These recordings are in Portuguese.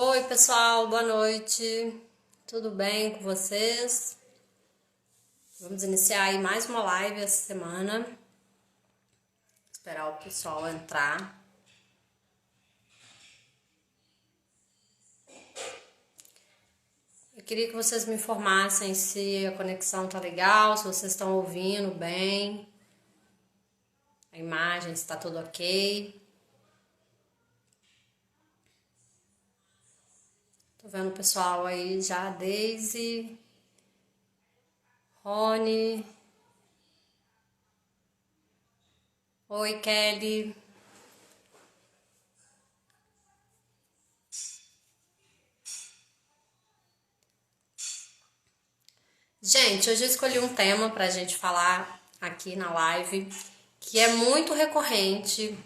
Oi, pessoal, boa noite. Tudo bem com vocês? Vamos iniciar aí mais uma live essa semana. Esperar o pessoal entrar. Eu queria que vocês me informassem se a conexão tá legal, se vocês estão ouvindo bem, a imagem, se tá tudo ok. Tô vendo o pessoal aí já, Daisy, Rony. Oi, Kelly. Gente, hoje eu escolhi um tema pra gente falar aqui na live que é muito recorrente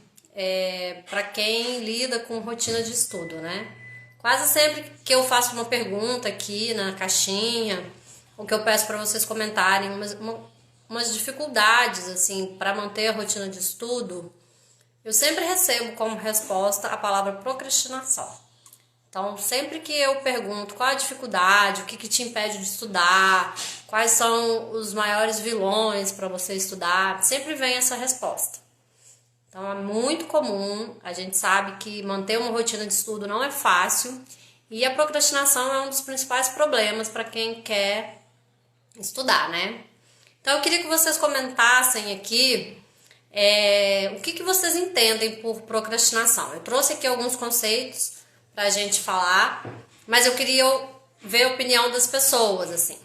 para quem lida com rotina de estudo, né? Quase sempre que eu faço uma pergunta aqui na caixinha, ou que eu peço para vocês comentarem umas dificuldades assim para manter a rotina de estudo, eu sempre recebo como resposta a palavra procrastinação. Então, sempre que eu pergunto qual a dificuldade, o que te impede de estudar, quais são os maiores vilões para você estudar, sempre vem essa resposta. Então, é muito comum, a gente sabe que manter uma rotina de estudo não é fácil e a procrastinação é um dos principais problemas para quem quer estudar, né? Então, eu queria que vocês comentassem aqui o que vocês entendem por procrastinação. Eu trouxe aqui alguns conceitos pra gente falar, mas eu queria ver a opinião das pessoas, assim,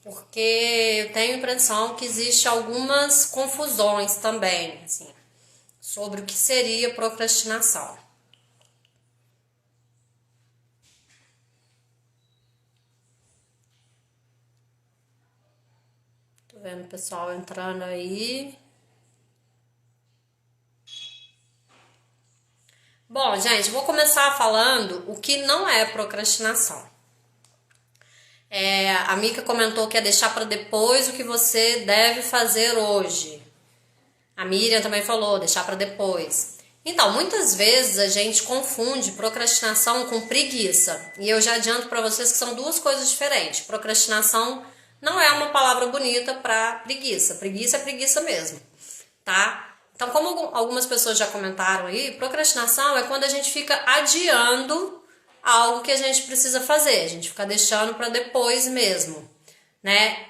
porque eu tenho a impressão que existe algumas confusões também, assim, sobre o que seria procrastinação. Tô vendo o pessoal entrando aí. Bom, gente, vou começar falando o que não é procrastinação. A Mica comentou que é deixar para depois o que você deve fazer hoje. A Miriam também falou, deixar para depois. Então, muitas vezes a gente confunde procrastinação com preguiça. E eu já adianto para vocês que são duas coisas diferentes. Procrastinação não é uma palavra bonita para preguiça. Preguiça é preguiça mesmo, tá? Então, como algumas pessoas já comentaram aí, procrastinação é quando a gente fica adiando algo que a gente precisa fazer. A gente fica deixando para depois mesmo, né?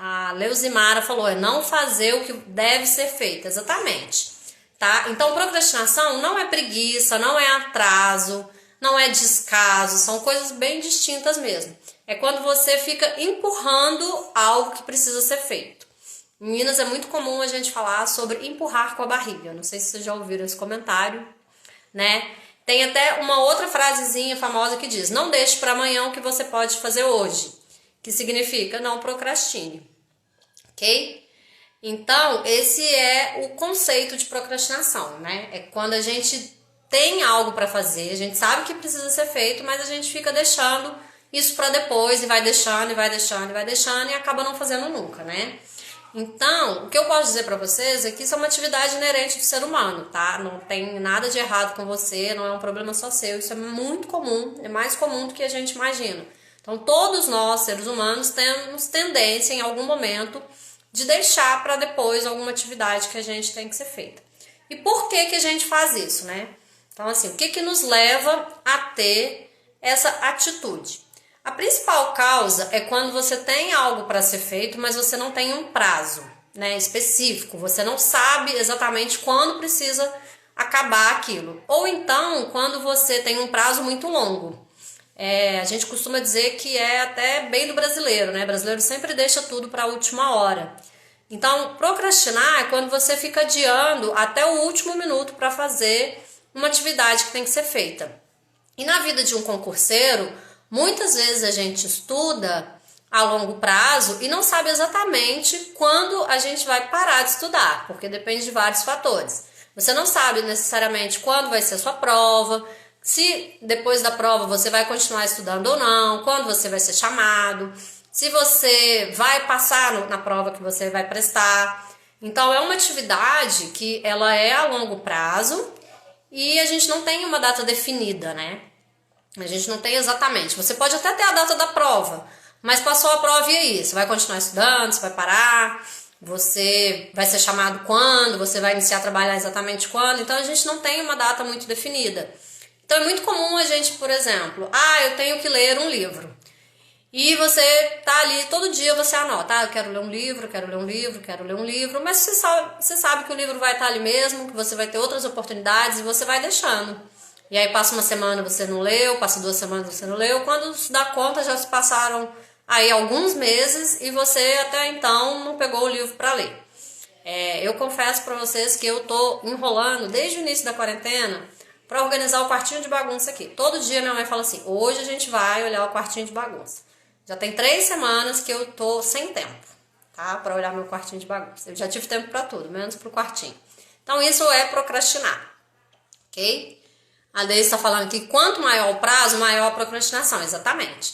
A Leuzimara falou, é não fazer o que deve ser feito, exatamente, tá? Então, procrastinação não é preguiça, não é atraso, não é descaso, são coisas bem distintas mesmo. É quando você fica empurrando algo que precisa ser feito. Em Minas é muito comum a gente falar sobre empurrar com a barriga, não sei se vocês já ouviram esse comentário, né? Tem até uma outra frasezinha famosa que diz, não deixe para amanhã o que você pode fazer hoje, que significa não procrastine. Ok? Então, esse é o conceito de procrastinação, né? É quando a gente tem algo para fazer, a gente sabe que precisa ser feito, mas a gente fica deixando isso para depois e vai deixando, e vai deixando, e vai deixando e acaba não fazendo nunca, né? Então, o que eu posso dizer para vocês é que isso é uma atividade inerente do ser humano, tá? Não tem nada de errado com você, não é um problema só seu, isso é muito comum, é mais comum do que a gente imagina. Então, todos nós, seres humanos, temos tendência em algum momento de deixar para depois alguma atividade que a gente tem que ser feita. E por que a gente faz isso, né? Então, assim, o que nos leva a ter essa atitude? A principal causa é quando você tem algo para ser feito, mas você não tem um prazo, né, específico. Você não sabe exatamente quando precisa acabar aquilo. Ou então, quando você tem um prazo muito longo. A gente costuma dizer que é até bem do brasileiro, né? O brasileiro sempre deixa tudo para a última hora. Então, procrastinar é quando você fica adiando até o último minuto para fazer uma atividade que tem que ser feita. E na vida de um concurseiro, muitas vezes a gente estuda a longo prazo e não sabe exatamente quando a gente vai parar de estudar, porque depende de vários fatores. Você não sabe necessariamente quando vai ser a sua prova, se depois da prova você vai continuar estudando ou não, quando você vai ser chamado, se você vai passar na prova que você vai prestar. Então, é uma atividade que ela é a longo prazo e a gente não tem uma data definida, né? A gente não tem exatamente. Você pode até ter a data da prova, mas passou a prova e aí? Você vai continuar estudando, você vai parar, você vai ser chamado quando, você vai iniciar a trabalhar exatamente quando. Então a gente não tem uma data muito definida. Então é muito comum a gente, por exemplo, eu tenho que ler um livro. E você tá ali, todo dia você anota, eu quero ler um livro, quero ler um livro, quero ler um livro, mas você sabe que o livro vai estar ali mesmo, que você vai ter outras oportunidades e você vai deixando. E aí passa uma semana você não leu, passa 2 semanas você não leu, quando se dá conta já se passaram aí alguns meses e você até então não pegou o livro para ler. Eu confesso para vocês que eu tô enrolando desde o início da quarentena para organizar o quartinho de bagunça aqui. Todo dia minha mãe fala assim, hoje a gente vai olhar o quartinho de bagunça. Já tem 3 semanas que eu tô sem tempo, tá? Para olhar meu quartinho de bagunça. Eu já tive tempo para tudo, menos pro quartinho. Então isso é procrastinar, ok? A Deise está falando que quanto maior o prazo, maior a procrastinação, exatamente.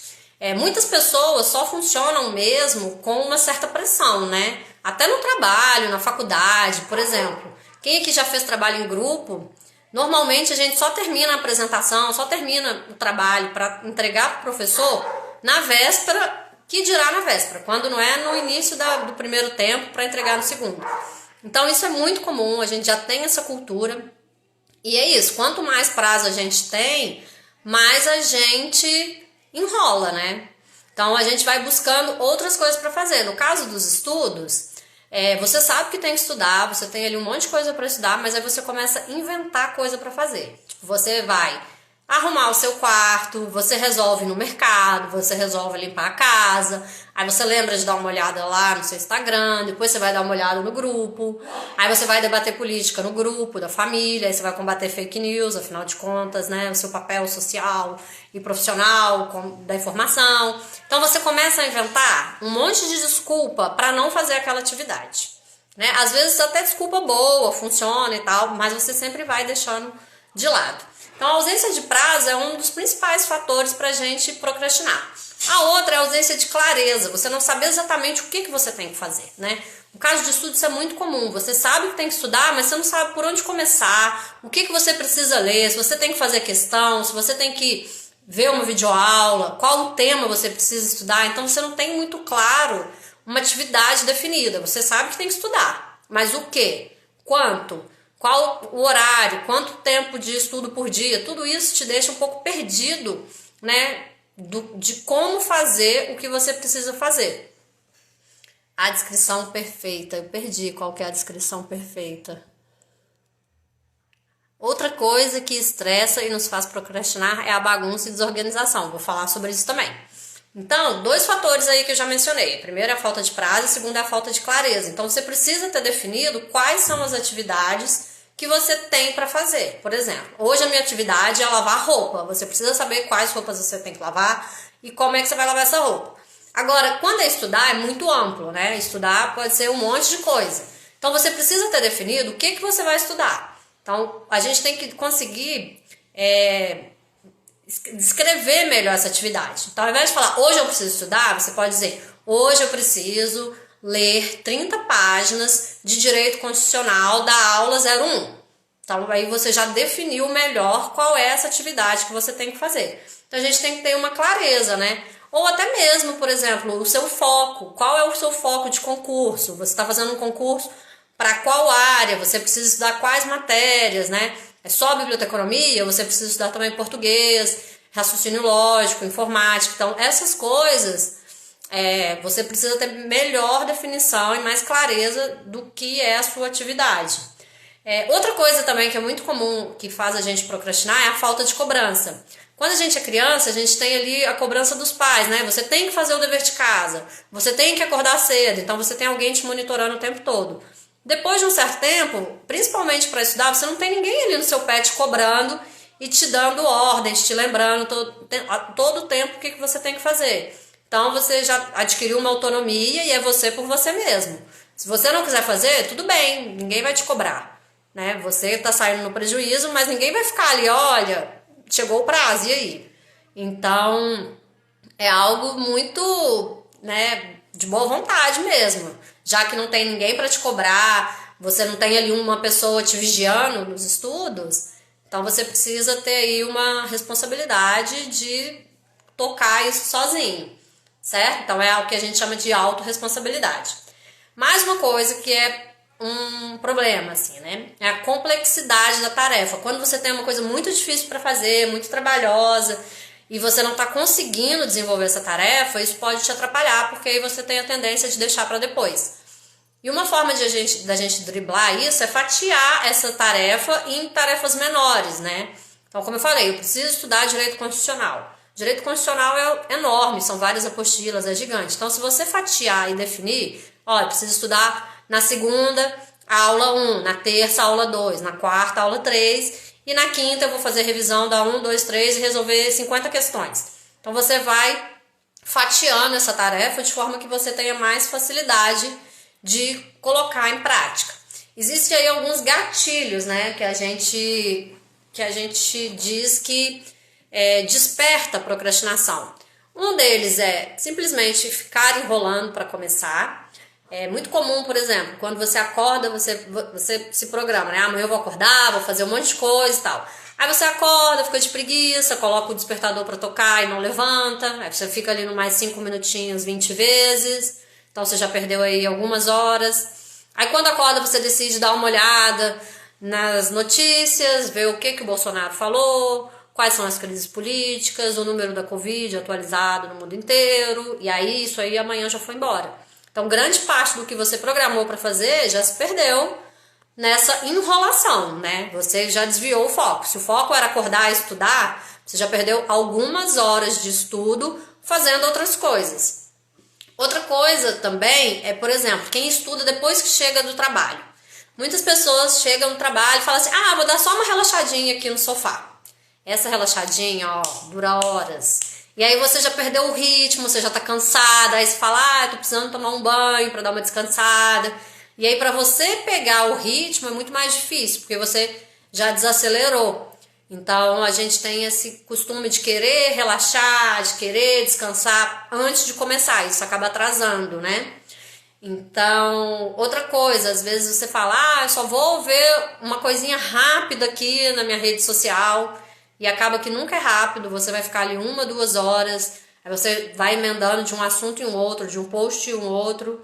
Muitas pessoas só funcionam mesmo com uma certa pressão, né? Até no trabalho, na faculdade, por exemplo. Quem aqui já fez trabalho em grupo, normalmente a gente só termina a apresentação, só termina o trabalho para entregar para o professor na véspera, que dirá na véspera, quando não é no início do primeiro tempo para entregar no segundo. Então isso é muito comum, a gente já tem essa cultura. E é isso, quanto mais prazo a gente tem, mais a gente enrola, né? Então a gente vai buscando outras coisas para fazer. No caso dos estudos, você sabe que tem que estudar, você tem ali um monte de coisa para estudar, mas aí você começa a inventar coisa para fazer. Tipo, você vai arrumar o seu quarto, você resolve ir no mercado, você resolve limpar a casa, aí você lembra de dar uma olhada lá no seu Instagram, depois você vai dar uma olhada no grupo, aí você vai debater política no grupo da família, aí você vai combater fake news, afinal de contas, né, o seu papel social e profissional da informação. Então você começa a inventar um monte de desculpa para não fazer aquela atividade, né? Às vezes até desculpa boa, funciona e tal, mas você sempre vai deixando de lado. Então, a ausência de prazo é um dos principais fatores para a gente procrastinar. A outra é a ausência de clareza, você não saber exatamente o que você tem que fazer, né? No caso de estudo, isso é muito comum. Você sabe que tem que estudar, mas você não sabe por onde começar, o que você precisa ler, se você tem que fazer questão, se você tem que ver uma videoaula, qual o tema você precisa estudar. Então, você não tem muito claro uma atividade definida. Você sabe que tem que estudar, mas o que? Quanto? Qual o horário, quanto tempo de estudo por dia, tudo isso te deixa um pouco perdido, né, de como fazer o que você precisa fazer. A descrição perfeita, eu perdi qual que é a descrição perfeita. Outra coisa que estressa e nos faz procrastinar é a bagunça e desorganização, vou falar sobre isso também. Então, 2 fatores aí que eu já mencionei. Primeiro é a falta de prazo e segundo é a falta de clareza. Então, você precisa ter definido quais são as atividades que você tem para fazer. Por exemplo, hoje a minha atividade é lavar roupa. Você precisa saber quais roupas você tem que lavar e como é que você vai lavar essa roupa. Agora, quando é estudar, é muito amplo, né? Estudar pode ser um monte de coisa. Então, você precisa ter definido o que você vai estudar. Então, a gente tem que conseguir descrever melhor essa atividade. Então, ao invés de falar, hoje eu preciso estudar, você pode dizer, hoje eu preciso ler 30 páginas de direito constitucional da aula 01. Então, aí você já definiu melhor qual é essa atividade que você tem que fazer. Então, a gente tem que ter uma clareza, né? Ou até mesmo, por exemplo, o seu foco. Qual é o seu foco de concurso? Você está fazendo um concurso para qual área? Você precisa estudar quais matérias, né? É só biblioteconomia? Você precisa estudar também português, raciocínio lógico, informática. Então, essas coisas, você precisa ter melhor definição e mais clareza do que é a sua atividade. Outra coisa também que é muito comum que faz a gente procrastinar é a falta de cobrança. Quando a gente é criança, a gente tem ali a cobrança dos pais, né? Você tem que fazer o dever de casa, você tem que acordar cedo, então você tem alguém te monitorando o tempo todo. Depois de um certo tempo, principalmente para estudar, você não tem ninguém ali no seu pé te cobrando e te dando ordens, te lembrando todo o tempo o que você tem que fazer. Então você já adquiriu uma autonomia e é você por você mesmo. Se você não quiser fazer, tudo bem, ninguém vai te cobrar, né? Você está saindo no prejuízo, mas ninguém vai ficar ali, olha, chegou o prazo, e aí? Então, é algo muito, né, de boa vontade mesmo. Já que não tem ninguém para te cobrar, você não tem ali uma pessoa te vigiando nos estudos, Então você precisa ter aí uma responsabilidade de tocar isso sozinho, certo? Então é o que a gente chama de autorresponsabilidade. Mais uma coisa que é um problema, assim, né? É a complexidade da tarefa. Quando você tem uma coisa muito difícil para fazer, muito trabalhosa, e você não está conseguindo desenvolver essa tarefa, isso pode te atrapalhar, porque aí você tem a tendência de deixar para depois. E uma forma da gente driblar isso é fatiar essa tarefa em tarefas menores, né? Então, como eu falei, eu preciso estudar direito constitucional. Direito constitucional é enorme, são várias apostilas, é gigante. Então, se você fatiar e definir, ó, eu preciso estudar na segunda, aula 1, na terça, aula 2, na quarta, aula 3, e na quinta eu vou fazer revisão da 1, 2, 3 e resolver 50 questões. Então, você vai fatiando essa tarefa de forma que você tenha mais facilidade de colocar em prática. Existem aí alguns gatilhos, né, que a gente diz que desperta a procrastinação. Um deles é simplesmente ficar enrolando para começar. É muito comum, por exemplo, quando você acorda, você se programa, né? Amanhã eu vou acordar, vou fazer um monte de coisa e tal. Aí você acorda, fica de preguiça, coloca o despertador para tocar e não levanta. Aí você fica ali no mais 5 minutinhos 20 vezes. Então você já perdeu aí algumas horas. Aí quando acorda você decide dar uma olhada nas notícias, ver o que o Bolsonaro falou, quais são as crises políticas, o número da Covid atualizado no mundo inteiro. E aí isso aí amanhã já foi embora. Então grande parte do que você programou para fazer já se perdeu nessa enrolação, né? Você já desviou o foco. Se o foco era acordar e estudar, você já perdeu algumas horas de estudo fazendo outras coisas. Outra coisa também é, por exemplo, quem estuda depois que chega do trabalho. Muitas pessoas chegam no trabalho e falam assim, vou dar só uma relaxadinha aqui no sofá. Essa relaxadinha, ó, dura horas. E aí você já perdeu o ritmo, você já tá cansada, aí você fala, tô precisando tomar um banho pra dar uma descansada. E aí pra você pegar o ritmo é muito mais difícil, porque você já desacelerou. Então a gente tem esse costume de querer relaxar, de querer descansar antes de começar, isso acaba atrasando, né? Então, outra coisa, às vezes você fala, eu só vou ver uma coisinha rápida aqui na minha rede social, e acaba que nunca é rápido, você vai ficar ali 1, 2 horas, aí você vai emendando de um assunto em um outro, de um post em um outro,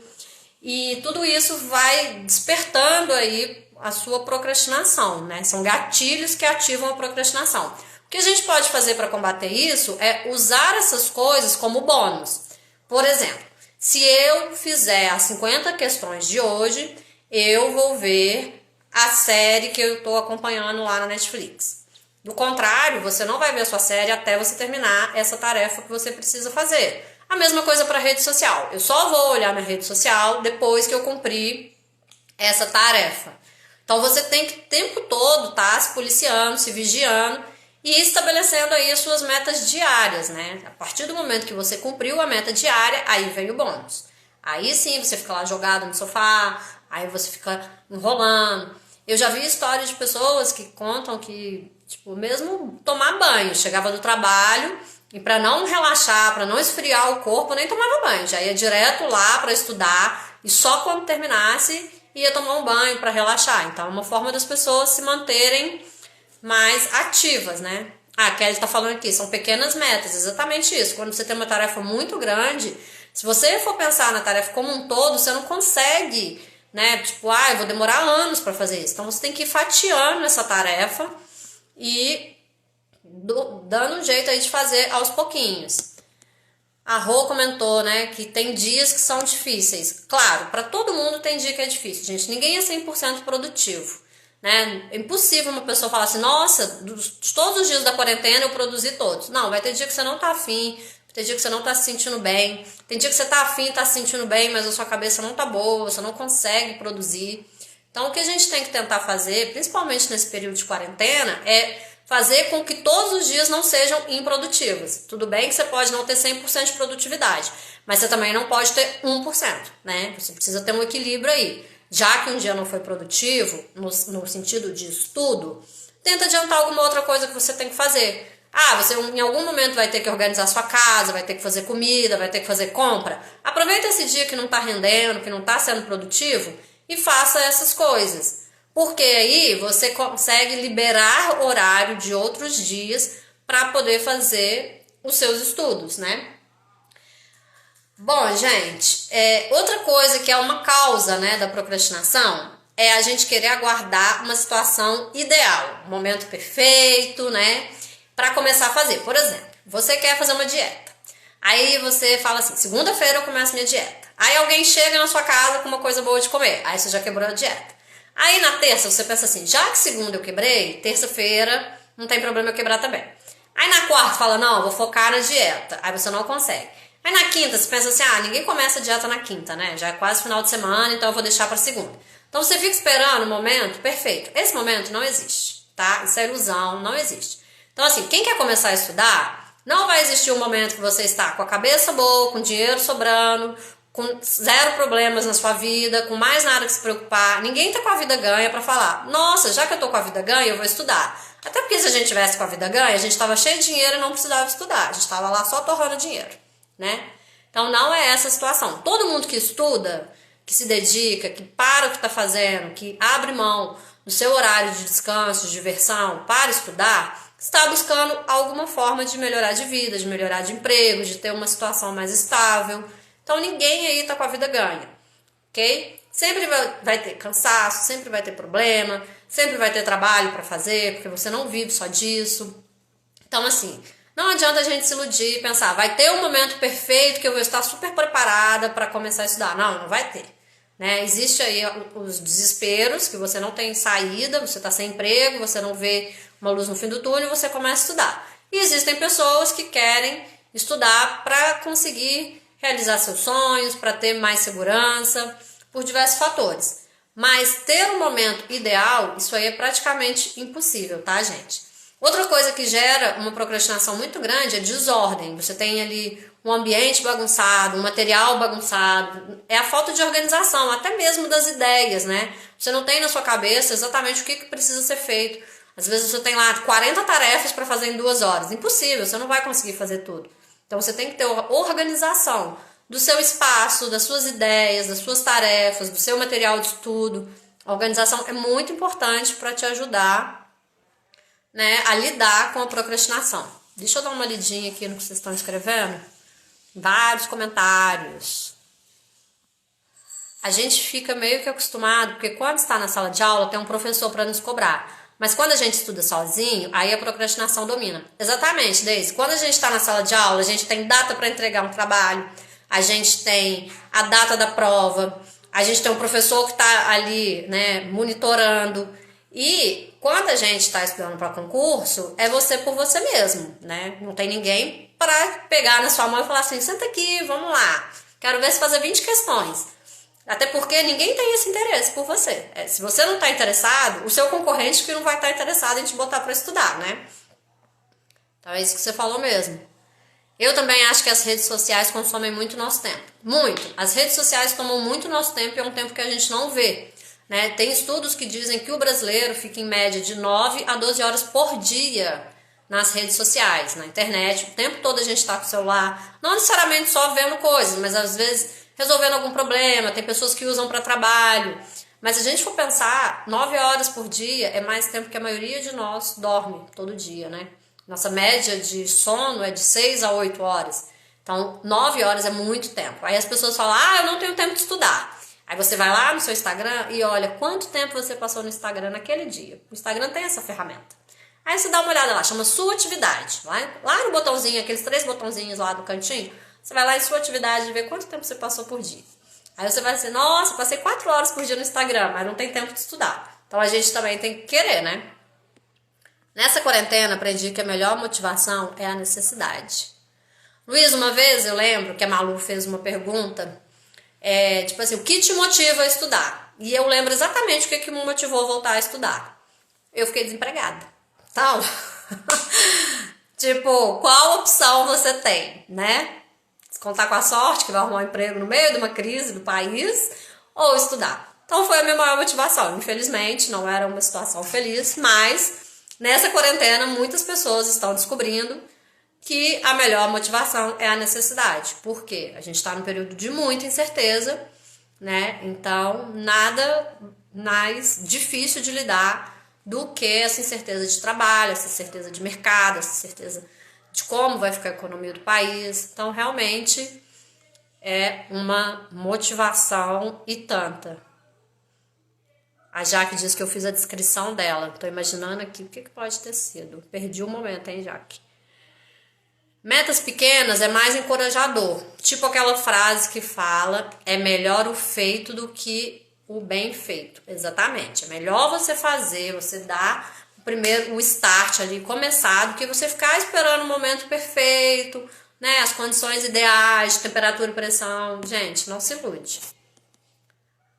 e tudo isso vai despertando aí a sua procrastinação, né? São gatilhos que ativam a procrastinação. O que a gente pode fazer para combater isso é usar essas coisas como bônus. Por exemplo, se eu fizer as 50 questões de hoje, eu vou ver a série que eu estou acompanhando lá na Netflix. Do contrário, você não vai ver a sua série até você terminar essa tarefa que você precisa fazer. A mesma coisa para a rede social. Eu só vou olhar minha rede social depois que eu cumprir essa tarefa. Então você tem que o tempo todo estar se policiando, se vigiando e estabelecendo aí as suas metas diárias, né? A partir do momento que você cumpriu a meta diária, aí vem o bônus. Aí sim você fica lá jogado no sofá, aí você fica enrolando. Eu já vi histórias de pessoas que contam que, tipo, mesmo tomar banho, chegava do trabalho e para não relaxar, para não esfriar o corpo, nem tomava banho, já ia direto lá para estudar e só quando terminasse ia tomar um banho para relaxar. Então é uma forma das pessoas se manterem mais ativas, né? A Kelly tá falando aqui, são pequenas metas, exatamente isso. Quando você tem uma tarefa muito grande, se você for pensar na tarefa como um todo, você não consegue, né? Tipo, eu vou demorar anos para fazer isso. Então você tem que ir fatiando essa tarefa e dando um jeito aí de fazer aos pouquinhos. A Rô comentou, né, que tem dias que são difíceis. Claro, para todo mundo tem dia que é difícil, gente. Ninguém é 100% produtivo, né? É impossível uma pessoa falar assim, nossa, de todos os dias da quarentena eu produzi todos. Não, vai ter dia que você não tá afim, vai ter dia que você não tá se sentindo bem, tem dia que você tá afim, tá se sentindo bem, mas a sua cabeça não tá boa, você não consegue produzir. Então o que a gente tem que tentar fazer, principalmente nesse período de quarentena, é fazer com que todos os dias não sejam improdutivos. Tudo bem que você pode não ter 100% de produtividade, mas você também não pode ter 1%, né? Você precisa ter um equilíbrio aí. Já que um dia não foi produtivo, no sentido de estudo, tenta adiantar alguma outra coisa que você tem que fazer. Você em algum momento vai ter que organizar sua casa, vai ter que fazer comida, vai ter que fazer compra. Aproveita esse dia que não está rendendo, que não está sendo produtivo e faça essas coisas. Porque aí você consegue liberar horário de outros dias para poder fazer os seus estudos, né? Bom, gente, outra coisa que é uma causa, né, da procrastinação é a gente querer aguardar uma situação ideal, um momento perfeito, né, para começar a fazer. Por exemplo, você quer fazer uma dieta. Aí você fala assim, segunda-feira eu começo minha dieta. Aí alguém chega na sua casa com uma coisa boa de comer. Aí você já quebrou a dieta. Aí na terça você pensa assim, já que segunda eu quebrei, terça-feira não tem problema eu quebrar também. Aí na quarta fala, não, eu vou focar na dieta. Aí você não consegue. Aí na quinta você pensa assim, ninguém começa a dieta na quinta, né? Já é quase final de semana, então eu vou deixar pra segunda. Então você fica esperando o momento perfeito. Esse momento não existe, tá? Isso é ilusão, não existe. Então assim, quem quer começar a estudar, não vai existir um momento que você está com a cabeça boa, com dinheiro sobrando, com zero problemas na sua vida, com mais nada que se preocupar. Ninguém tá com a vida ganha pra falar, nossa, já que eu tô com a vida ganha, eu vou estudar. Até porque se a gente tivesse com a vida ganha, a gente tava cheio de dinheiro e não precisava estudar. A gente tava lá só torrando dinheiro, né? Então não é essa a situação. Todo mundo que estuda, que se dedica, que para o que tá fazendo, que abre mão do seu horário de descanso, de diversão, para estudar, está buscando alguma forma de melhorar de vida, de melhorar de emprego, de ter uma situação mais estável. Então ninguém aí tá com a vida ganha, ok? Sempre vai ter cansaço, sempre vai ter problema, sempre vai ter trabalho para fazer, porque você não vive só disso. Então assim, não adianta a gente se iludir e pensar, vai ter um momento perfeito que eu vou estar super preparada para começar a estudar. Não, não vai ter. Né? Existe aí os desesperos, que você não tem saída, você está sem emprego, você não vê uma luz no fim do túnel, você começa a estudar. E existem pessoas que querem estudar para conseguir realizar seus sonhos, para ter mais segurança, por diversos fatores. Mas ter um momento ideal, isso aí é praticamente impossível, tá, gente? Outra coisa que gera uma procrastinação muito grande é desordem. Você tem ali um ambiente bagunçado, um material bagunçado. É a falta de organização, até mesmo das ideias, né? Você não tem na sua cabeça exatamente o que precisa ser feito. Às vezes você tem lá 40 tarefas para fazer em 2 horas. Impossível, você não vai conseguir fazer tudo. Então você tem que ter organização do seu espaço, das suas ideias, das suas tarefas, do seu material de estudo. A organização é muito importante para te ajudar, né, a lidar com a procrastinação. Deixa eu dar uma lidinha aqui no que vocês estão escrevendo. Vários comentários. A gente fica meio que acostumado, porque quando está na sala de aula tem um professor para nos cobrar. Mas quando a gente estuda sozinho, aí a procrastinação domina. Exatamente, Deise. Quando a gente está na sala de aula, a gente tem data para entregar um trabalho, a gente tem a data da prova, a gente tem um professor que está ali, né, monitorando. E quando a gente está estudando para concurso, é você por você mesmo, né? Não tem ninguém para pegar na sua mão e falar assim, senta aqui, vamos lá, quero ver se fazer 20 questões. Até porque ninguém tem esse interesse por você. Se você não está interessado, o seu concorrente que não vai estar interessado em te botar para estudar, né? Então é isso que você falou mesmo. Eu também acho que as redes sociais consomem muito nosso tempo. Muito. As redes sociais tomam muito nosso tempo e é um tempo que a gente não vê. Né? Tem estudos que dizem que o brasileiro fica em média de 9 a 12 horas por dia nas redes sociais, na internet. O tempo todo a gente está com o celular, não necessariamente só vendo coisas, mas às vezes resolvendo algum problema. Tem pessoas que usam para trabalho. Mas se a gente for pensar, 9 horas por dia é mais tempo que a maioria de nós dorme todo dia, né? Nossa média de sono é de 6 a 8 horas. Então, 9 horas é muito tempo. Aí as pessoas falam, eu não tenho tempo de estudar. Aí você vai lá no seu Instagram e olha quanto tempo você passou no Instagram naquele dia. O Instagram tem essa ferramenta. Aí você dá uma olhada lá, chama sua atividade. Lá no botãozinho, aqueles 3 botãozinhos lá do cantinho, você vai lá em sua atividade e vê quanto tempo você passou por dia. Aí você vai dizer, nossa, passei 4 horas por dia no Instagram, mas não tem tempo de estudar. Então a gente também tem que querer, né? Nessa quarentena aprendi que a melhor motivação é a necessidade. Luiz, uma vez eu lembro que a Malu fez uma pergunta, tipo assim, o que te motiva a estudar? E eu lembro exatamente o que me motivou a voltar a estudar. Eu fiquei desempregada. Então, tipo, qual opção você tem, né? Contar com a sorte que vai arrumar um emprego no meio de uma crise do país ou estudar. Então foi a minha maior motivação. Infelizmente, não era uma situação feliz, mas nessa quarentena muitas pessoas estão descobrindo que a melhor motivação é a necessidade. Por quê? A gente está num período de muita incerteza, né? Então, nada mais difícil de lidar do que essa incerteza de trabalho, essa certeza de mercado, essa certeza de como vai ficar a economia do país. Então, realmente, é uma motivação e tanta. A Jaque diz que eu fiz a descrição dela. Tô imaginando aqui o que pode ter sido. Perdi o momento, hein, Jaque? Metas pequenas é mais encorajador. Tipo aquela frase que fala, é melhor o feito do que o bem feito. Exatamente. É melhor você fazer, você dar o start ali, começar, do que você ficar esperando o momento perfeito, né? As condições ideais, temperatura e pressão. Gente, não se ilude.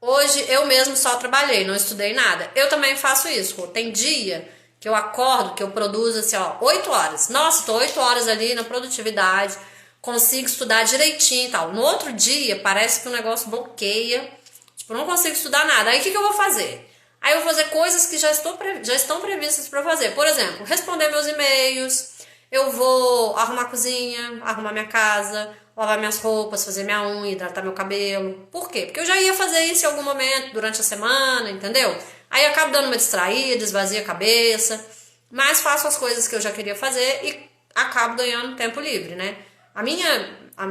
Hoje eu mesmo só trabalhei, não estudei nada. Eu também faço isso. Tem dia que eu acordo, que eu produzo assim, 8 horas. Nossa, tô 8 horas ali na produtividade, consigo estudar direitinho e tal. No outro dia, parece que o negócio bloqueia. Tipo, não consigo estudar nada. Aí o que eu vou fazer? Aí eu vou fazer coisas que já estão previstas para fazer. Por exemplo, responder meus e-mails, eu vou arrumar a cozinha, arrumar minha casa, lavar minhas roupas, fazer minha unha, hidratar meu cabelo. Por quê? Porque eu já ia fazer isso em algum momento durante a semana, entendeu? Aí eu acabo dando uma distraída, esvazia a cabeça, mas faço as coisas que eu já queria fazer e acabo ganhando tempo livre, né?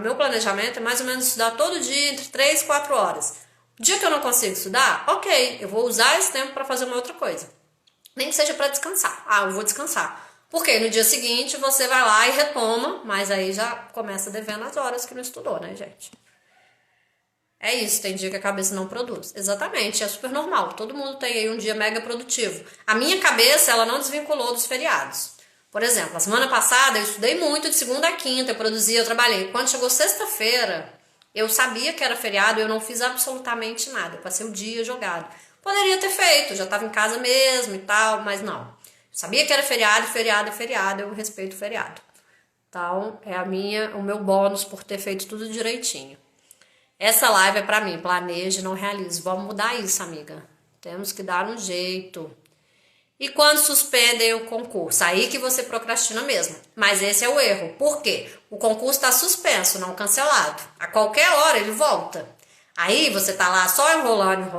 Meu planejamento é mais ou menos estudar todo dia entre 3 e 4 horas. O dia que eu não consigo estudar, ok, eu vou usar esse tempo para fazer uma outra coisa. Nem que seja para descansar. Eu vou descansar. Porque no dia seguinte você vai lá e retoma, mas aí já começa devendo as horas que não estudou, né, gente? É isso, tem dia que a cabeça não produz. Exatamente, é super normal. Todo mundo tem aí um dia mega produtivo. A minha cabeça, ela não desvinculou dos feriados. Por exemplo, a semana passada eu estudei muito de segunda a quinta, eu trabalhei. Quando chegou sexta-feira, eu sabia que era feriado e eu não fiz absolutamente nada. Eu passei o dia jogado. Poderia ter feito, já estava em casa mesmo e tal, mas não. Eu sabia que era feriado, feriado é feriado, eu respeito o feriado. Então, o meu bônus por ter feito tudo direitinho. Essa live é pra mim, planeje, não realize. Vamos mudar isso, amiga. Temos que dar um jeito. E quando suspendem o concurso? Aí que você procrastina mesmo. Mas esse é o erro. Por quê? O concurso está suspenso, não cancelado. A qualquer hora ele volta. Aí você tá lá só enrolando.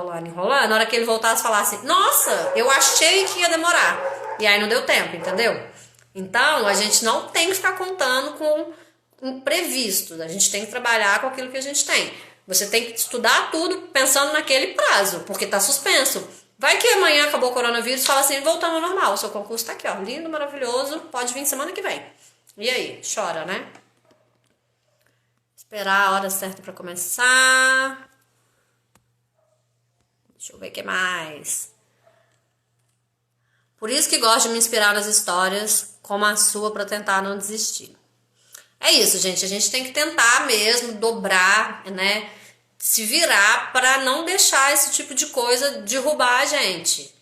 Na hora que ele voltar, você falar assim, nossa, eu achei que ia demorar. E aí não deu tempo, entendeu? Então, a gente não tem que ficar contando com imprevistos. A gente tem que trabalhar com aquilo que a gente tem. Você tem que estudar tudo pensando naquele prazo, porque tá suspenso. Vai que amanhã acabou o coronavírus e fala assim, voltamos ao normal, o seu concurso tá aqui, ó, lindo, maravilhoso, pode vir semana que vem. E aí, chora, né? Esperar a hora certa pra começar. Deixa eu ver o que mais. Por isso que gosto de me inspirar nas histórias como a sua pra tentar não desistir. É isso, gente, a gente tem que tentar mesmo dobrar, né? Se virar para não deixar esse tipo de coisa derrubar a gente.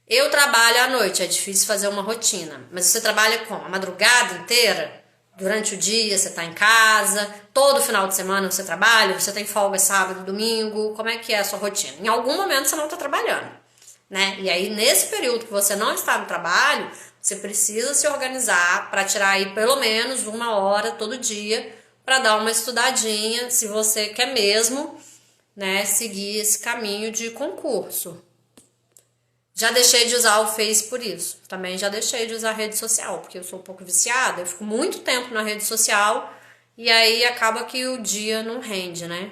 Eu trabalho à noite, é difícil fazer uma rotina. Mas você trabalha com a madrugada inteira? Durante o dia você está em casa, todo final de semana você trabalha, você tem folga sábado, domingo, como é que é a sua rotina? Em algum momento você não está trabalhando, né? E aí nesse período que você não está no trabalho, você precisa se organizar para tirar aí pelo menos 1 hora todo dia para dar uma estudadinha, se você quer mesmo, né, seguir esse caminho de concurso. Já deixei de usar o Face por isso. Também já deixei de usar a rede social, porque eu sou um pouco viciada, eu fico muito tempo na rede social e aí acaba que o dia não rende, né?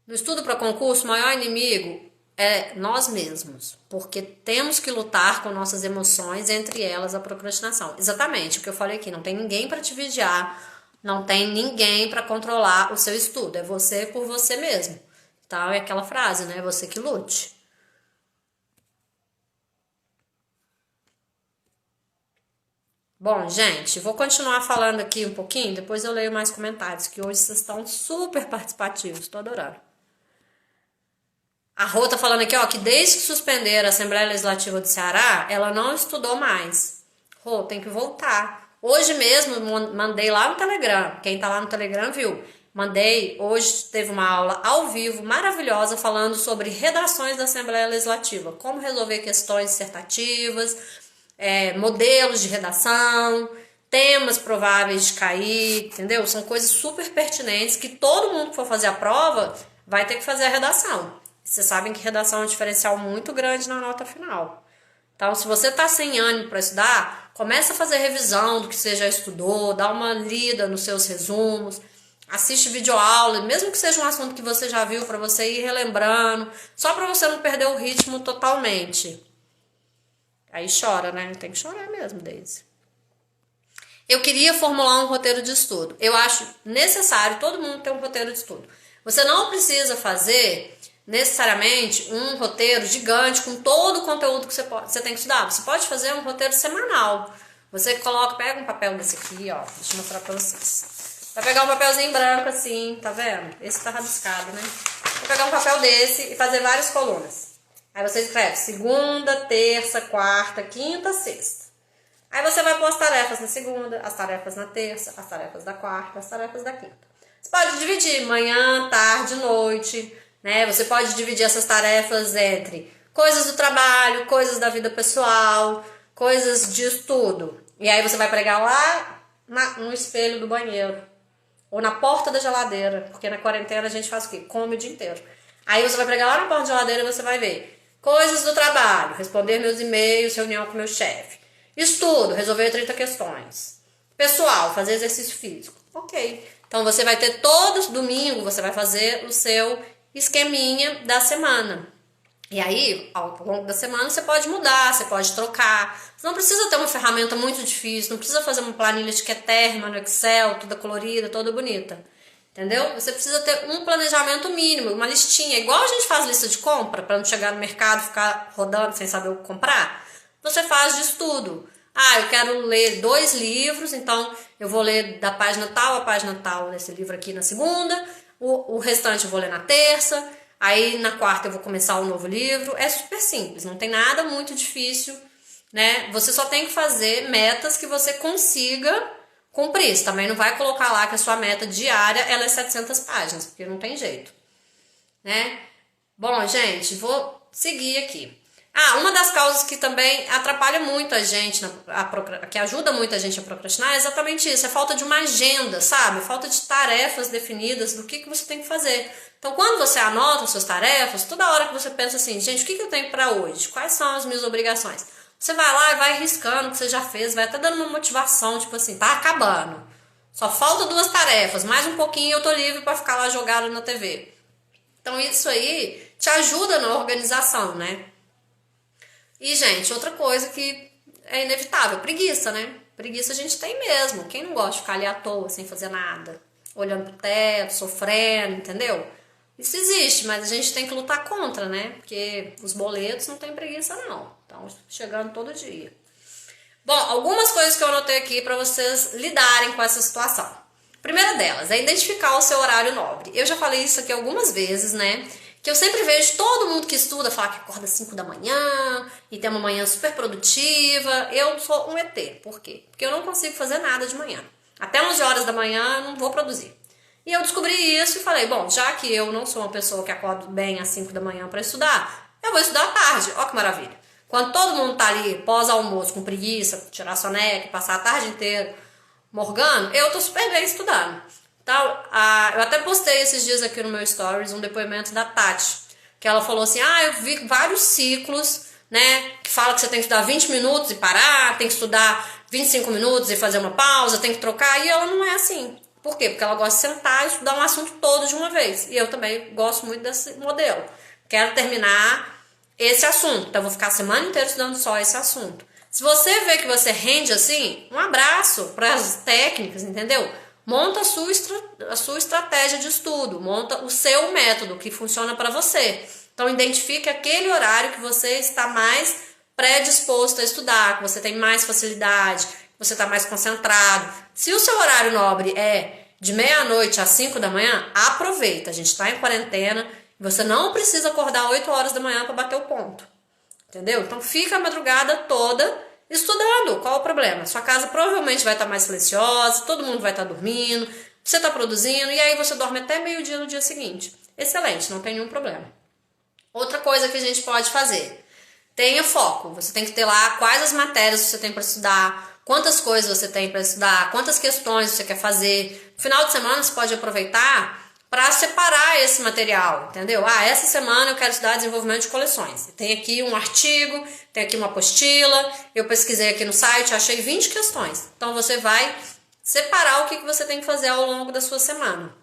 No estudo para concurso, o maior inimigo é nós mesmos, porque temos que lutar com nossas emoções, entre elas a procrastinação. Exatamente o que eu falei aqui, não tem ninguém para te vigiar, não tem ninguém para controlar o seu estudo, é você por você mesmo. Então é aquela frase, né? É você que lute. Bom, gente, vou continuar falando aqui um pouquinho, depois eu leio mais comentários, que hoje vocês estão super participativos, tô adorando. A Rô tá falando aqui, ó, que desde que suspenderam a Assembleia Legislativa do Ceará, ela não estudou mais. Rô, tem que voltar. Hoje mesmo, mandei lá no Telegram, quem tá lá no Telegram viu. Hoje teve uma aula ao vivo, maravilhosa, falando sobre redações da Assembleia Legislativa. Como resolver questões dissertativas, modelos de redação. temas prováveis de cair, entendeu? São coisas super pertinentes que todo mundo que for fazer a prova vai ter que fazer a redação. Vocês sabem que redação é um diferencial muito grande na nota final. Então, se você está sem ânimo para estudar, começa a fazer revisão do que você já estudou, dá uma lida nos seus resumos, assiste videoaula, mesmo que seja um assunto que você já viu, para você ir relembrando, só para você não perder o ritmo totalmente. Aí chora, né? Tem que chorar mesmo, Daisy. Eu queria formular um roteiro de estudo. Eu acho necessário todo mundo ter um roteiro de estudo. Você não precisa fazer necessariamente um roteiro gigante com todo o conteúdo que você tem que estudar. Você pode fazer um roteiro semanal. Você pega um papel desse aqui, ó, deixa eu mostrar pra vocês. Vai pegar um papelzinho branco assim, tá vendo? Esse tá rabiscado, né? Vou pegar um papel desse e fazer várias colunas. Aí você escreve segunda, terça, quarta, quinta, sexta. Aí você vai pôr as tarefas na segunda, as tarefas na terça, as tarefas da quarta, as tarefas da quinta. Você pode dividir manhã, tarde, noite, né? Você pode dividir essas tarefas entre coisas do trabalho, coisas da vida pessoal, coisas de estudo. E aí você vai pregar lá no espelho do banheiro ou na porta da geladeira, porque na quarentena a gente faz o quê? Come o dia inteiro. Aí você vai pregar lá na porta da geladeira e você vai ver coisas do trabalho, responder meus e-mails, reunião com meu chefe. Estudo, resolver 30 questões. Pessoal, fazer exercício físico. Ok. Então você vai ter todos domingo, você vai fazer o seu esqueminha da semana. E aí, ao longo da semana, você pode mudar, você pode trocar. Você não precisa ter uma ferramenta muito difícil, não precisa fazer uma planilha de Queterma no Excel, toda colorida, toda bonita. Entendeu? Você precisa ter um planejamento mínimo, uma listinha. Igual a gente faz lista de compra, para não chegar no mercado e ficar rodando sem saber o que comprar. Você faz de estudo. Ah, eu quero ler 2 livros, então eu vou ler da página tal a página tal nesse livro aqui na segunda, o restante eu vou ler na terça, aí na quarta eu vou começar um novo livro. É super simples, não tem nada muito difícil, né? Você só tem que fazer metas que você consiga cumprir. Você também não vai colocar lá que a sua meta diária ela é 700 páginas, porque não tem jeito, né? Bom, gente, vou seguir aqui. Uma das causas que também atrapalha muito a gente, que ajuda muito a gente a procrastinar é exatamente isso, é a falta de uma agenda, sabe? A falta de tarefas definidas do que você tem que fazer. Então, quando você anota as suas tarefas, toda hora que você pensa assim, gente, o que eu tenho para hoje? Quais são as minhas obrigações? Você vai lá e vai riscando o que você já fez, vai até dando uma motivação, tipo assim, tá acabando. Só falta 2 tarefas, mais um pouquinho e eu tô livre para ficar lá jogado na TV. Então, isso aí te ajuda na organização, né? E, gente, outra coisa que é inevitável, preguiça, né? Preguiça a gente tem mesmo. Quem não gosta de ficar ali à toa, sem fazer nada? Olhando pro teto, sofrendo, entendeu? Isso existe, mas a gente tem que lutar contra, né? Porque os boletos não tem preguiça, não. Estão chegando todo dia. Bom, algumas coisas que eu anotei aqui para vocês lidarem com essa situação. Primeira delas é identificar o seu horário nobre. Eu já falei isso aqui algumas vezes, né? Que eu sempre vejo todo mundo que estuda falar que acorda 5 da manhã e tem uma manhã super produtiva. Eu sou um ET. Por quê? Porque eu não consigo fazer nada de manhã. Até 11 horas da manhã eu não vou produzir. E eu descobri isso e falei, bom, já que eu não sou uma pessoa que acorda bem às 5 da manhã para estudar, eu vou estudar à tarde. Ó que maravilha. Quando todo mundo tá ali pós-almoço com preguiça, tirar soneca, passar a tarde inteira morgando, eu tô super bem estudando. Então, eu até postei esses dias aqui no meu stories um depoimento da Tati, que ela falou assim, eu vi vários ciclos, né, que fala que você tem que estudar 20 minutos e parar, tem que estudar 25 minutos e fazer uma pausa, tem que trocar, e ela não é assim. Por quê? Porque ela gosta de sentar e estudar um assunto todo de uma vez, e eu também gosto muito desse modelo. Quero terminar esse assunto, então eu vou ficar a semana inteira estudando só esse assunto. Se você vê que você rende assim, um abraço para as técnicas, entendeu? Monta a sua estratégia de estudo, monta o seu método que funciona para você. Então, identifique aquele horário que você está mais predisposto a estudar, que você tem mais facilidade, que você está mais concentrado. Se o seu horário nobre é de meia-noite às 5 da manhã, aproveita. A gente está em quarentena e você não precisa acordar 8 horas da manhã para bater o ponto. Entendeu? Então, fica a madrugada toda estudando. Qual o problema? Sua casa provavelmente vai estar mais silenciosa, todo mundo vai estar dormindo, você está produzindo e aí você dorme até meio-dia no dia seguinte. Excelente, não tem nenhum problema. Outra coisa que a gente pode fazer, tenha foco. Você tem que ter lá quais as matérias você tem para estudar, quantas coisas você tem para estudar, quantas questões você quer fazer. No final de semana você pode aproveitar para separar esse material, entendeu? Ah, essa semana eu quero estudar desenvolvimento de coleções. Tem aqui um artigo, tem aqui uma apostila, eu pesquisei aqui no site, achei 20 questões. Então você vai separar o que você tem que fazer ao longo da sua semana.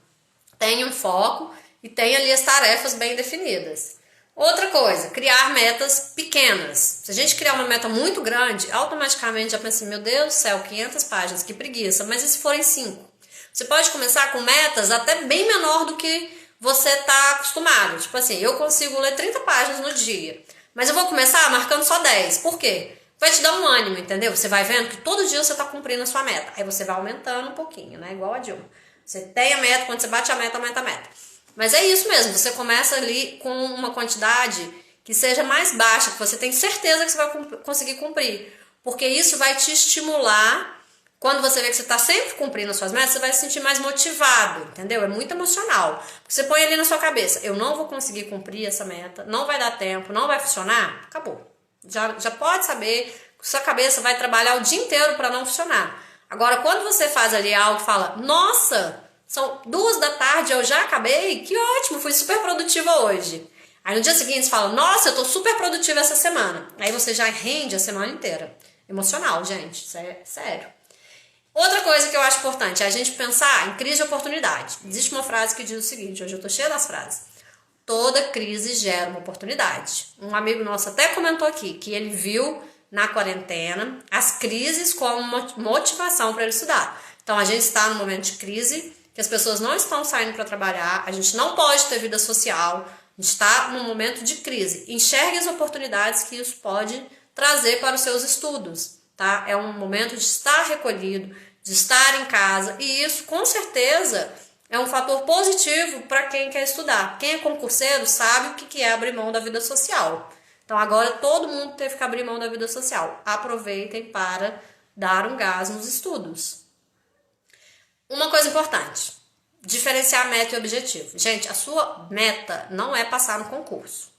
Tem um foco e tem ali as tarefas bem definidas. Outra coisa, criar metas pequenas. Se a gente criar uma meta muito grande, automaticamente já pensa assim, meu Deus do céu, 500 páginas, que preguiça. Mas e se forem 5? Você pode começar com metas até bem menor do que você está acostumado. Tipo assim, eu consigo ler 30 páginas no dia, mas eu vou começar marcando só 10. Por quê? Vai te dar um ânimo, entendeu? Você vai vendo que todo dia você está cumprindo a sua meta. Aí você vai aumentando um pouquinho, né? Igual a Dilma. Você tem a meta, quando você bate a meta, aumenta a meta. Mas é isso mesmo, você começa ali com uma quantidade que seja mais baixa, que você tem certeza que você vai conseguir cumprir. Porque isso vai te estimular. Quando você vê que você está sempre cumprindo as suas metas, você vai se sentir mais motivado, entendeu? É muito emocional. Você põe ali na sua cabeça, eu não vou conseguir cumprir essa meta, não vai dar tempo, não vai funcionar, acabou. Já pode saber que sua cabeça vai trabalhar o dia inteiro para não funcionar. Agora, quando você faz ali algo e fala, nossa, são 2 da tarde, eu já acabei, que ótimo, fui super produtiva hoje. Aí no dia seguinte você fala, nossa, eu tô super produtiva essa semana. Aí você já rende a semana inteira. Emocional, gente, isso é sério. Outra coisa que eu acho importante é a gente pensar em crise de oportunidade. Existe uma frase que diz o seguinte, hoje eu tô cheia das frases. Toda crise gera uma oportunidade. Um amigo nosso até comentou aqui que ele viu na quarentena as crises como uma motivação para ele estudar. Então a gente está num momento de crise, que as pessoas não estão saindo para trabalhar, a gente não pode ter vida social, a gente está num momento de crise. Enxergue as oportunidades que isso pode trazer para os seus estudos. Tá? É um momento de estar recolhido, de estar em casa, e isso com certeza é um fator positivo para quem quer estudar. Quem é concurseiro sabe o que é abrir mão da vida social. Então agora todo mundo teve que abrir mão da vida social. Aproveitem para dar um gás nos estudos. Uma coisa importante, diferenciar meta e objetivo. Gente, a sua meta não é passar no concurso.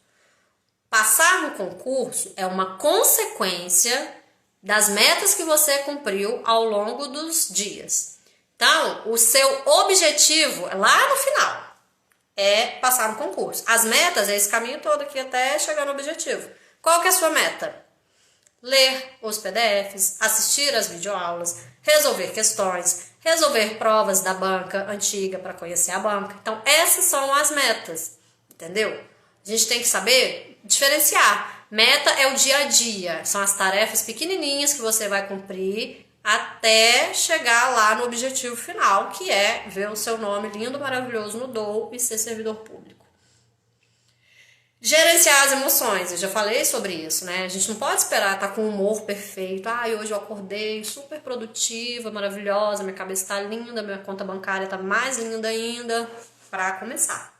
Passar no concurso é uma consequência das metas que você cumpriu ao longo dos dias. Então, o seu objetivo, lá no final, é passar no concurso. As metas é esse caminho todo aqui até chegar no objetivo. Qual que é a sua meta? Ler os PDFs, assistir às videoaulas, resolver questões, resolver provas da banca antiga para conhecer a banca. Então, essas são as metas, entendeu? A gente tem que saber diferenciar. Meta é o dia a dia, são as tarefas pequenininhas que você vai cumprir até chegar lá no objetivo final, que é ver o seu nome lindo, maravilhoso no DOU e ser servidor público. Gerenciar as emoções, eu já falei sobre isso, né? A gente não pode esperar estar com o humor perfeito. Hoje eu acordei super produtiva, maravilhosa, minha cabeça está linda, minha conta bancária está mais linda ainda, para começar.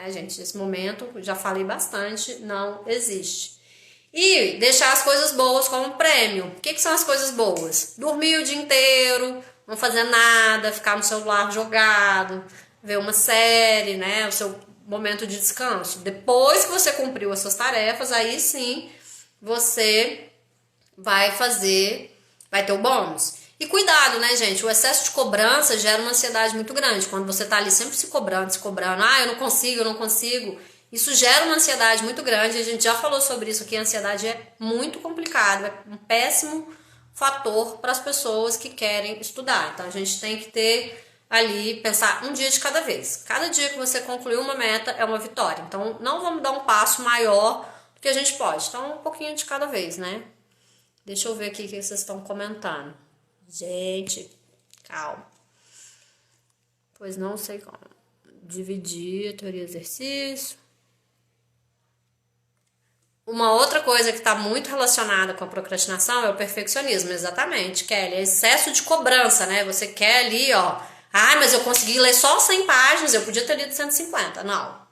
Gente, nesse momento, já falei bastante, não existe. E deixar as coisas boas como prêmio. O que são as coisas boas? Dormir o dia inteiro, não fazer nada, ficar no celular jogado, ver uma série, né? O seu momento de descanso. Depois que você cumpriu as suas tarefas, aí sim você vai ter o bônus. E cuidado, né, gente? O excesso de cobrança gera uma ansiedade muito grande. Quando você tá ali sempre se cobrando, eu não consigo. Isso gera uma ansiedade muito grande, a gente já falou sobre isso aqui, a ansiedade é muito complicada, é um péssimo fator para as pessoas que querem estudar. Então a gente tem que ter ali, pensar um dia de cada vez. Cada dia que você concluiu uma meta é uma vitória. Então não vamos dar um passo maior do que a gente pode. Então um pouquinho de cada vez, né? Deixa eu ver aqui o que vocês estão comentando. Gente, calma. Pois não sei como. Dividir, teoria e exercício. Uma outra coisa que está muito relacionada com a procrastinação é o perfeccionismo, exatamente, Kelly, é excesso de cobrança, né? Você quer ali, mas eu consegui ler só 100 páginas, eu podia ter lido 150. Não,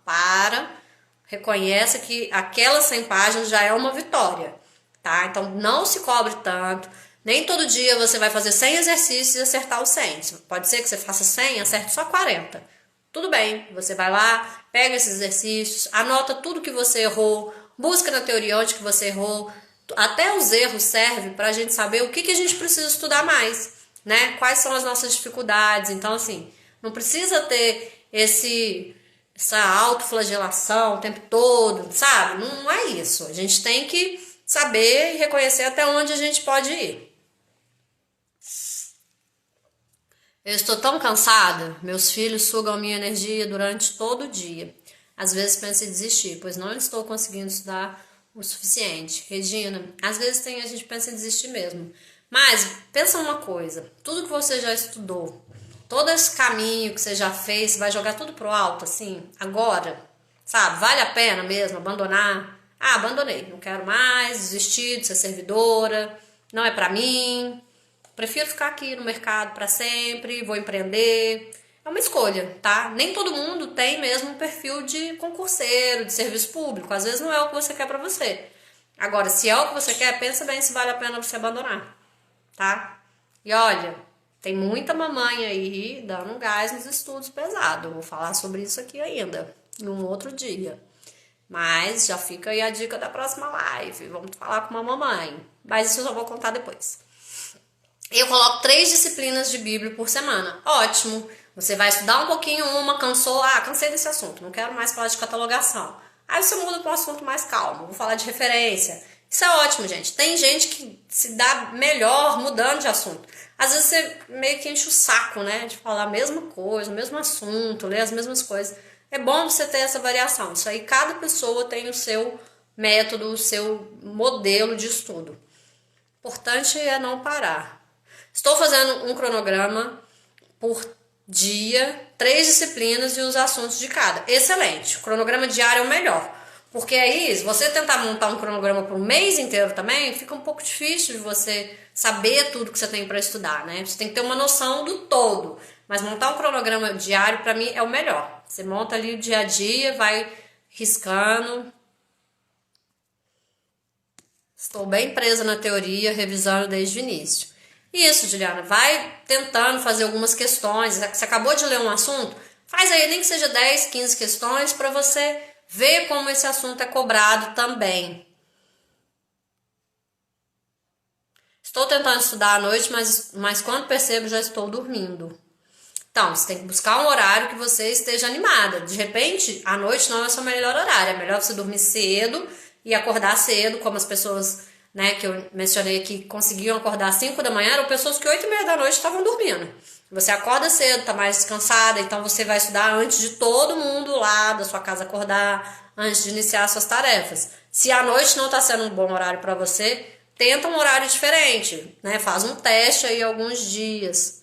reconheça que aquelas 100 páginas já é uma vitória, tá? Então não se cobre tanto, nem todo dia você vai fazer 100 exercícios e acertar os 100. Pode ser que você faça 100 e acerte só 40. Tudo bem, você vai lá, pega esses exercícios, anota tudo que você errou, busca na teoria onde que você errou, Até os erros servem para a gente saber o que a gente precisa estudar mais, né? Quais são as nossas dificuldades. Então, assim, não precisa ter essa autoflagelação o tempo todo, sabe? Não é isso. A gente tem que saber e reconhecer até onde a gente pode ir. Eu estou tão cansada, meus filhos sugam minha energia durante todo o dia. Às vezes penso em desistir, pois não estou conseguindo estudar o suficiente. Regina, às vezes a gente pensa em desistir mesmo. Mas pensa uma coisa, tudo que você já estudou, todo esse caminho que você já fez, você vai jogar tudo pro alto, assim, agora, sabe? Vale a pena mesmo abandonar? Ah, abandonei, não quero mais, desisti de ser servidora, não é pra mim, prefiro ficar aqui no mercado pra sempre, vou empreender. É uma escolha, tá? Nem todo mundo tem mesmo um perfil de concurseiro, de serviço público, às vezes não é o que você quer pra você. Agora, se é o que você quer, pensa bem se vale a pena você abandonar, tá? E olha, tem muita mamãe aí dando um gás nos estudos pesados. Vou falar sobre isso aqui ainda, em um outro dia. Mas já fica aí a dica da próxima live. Vamos falar com uma mamãe. Mas isso eu só vou contar depois. Eu coloco 3 disciplinas de Bíblia por semana. Ótimo. Você vai estudar um pouquinho uma, cansou. Ah, cansei desse assunto. Não quero mais falar de catalogação. Aí você muda para um assunto mais calmo. Vou falar de referência. Isso é ótimo, gente. Tem gente que se dá melhor mudando de assunto. Às vezes você meio que enche o saco, né? De falar a mesma coisa, o mesmo assunto, ler as mesmas coisas. É bom você ter essa variação. Isso aí, cada pessoa tem o seu método, o seu modelo de estudo. O importante é não parar. Estou fazendo um cronograma por dia, 3 disciplinas e os assuntos de cada. Excelente. O cronograma diário é o melhor. Porque aí, se você tentar montar um cronograma para o mês inteiro também, fica um pouco difícil de você saber tudo que você tem para estudar, né? Você tem que ter uma noção do todo. Mas montar um cronograma diário, para mim, é o melhor. Você monta ali o dia a dia, vai riscando. Estou bem presa na teoria, revisando desde o início. Isso, Juliana, vai tentando fazer algumas questões. Você acabou de ler um assunto? Faz aí, nem que seja 10, 15 questões para você ver como esse assunto é cobrado também. Estou tentando estudar à noite, mas quando percebo já estou dormindo. Então, você tem que buscar um horário que você esteja animada. De repente, à noite não é o seu melhor horário. É melhor você dormir cedo e acordar cedo, como as pessoas, né, que eu mencionei aqui, conseguiam acordar às 5 da manhã, eram pessoas que 8h30 da noite estavam dormindo. Você acorda cedo, tá mais descansada, então você vai estudar antes de todo mundo lá da sua casa acordar, antes de iniciar suas tarefas. Se à noite não está sendo um bom horário para você, tenta um horário diferente, né? Faz um teste aí alguns dias.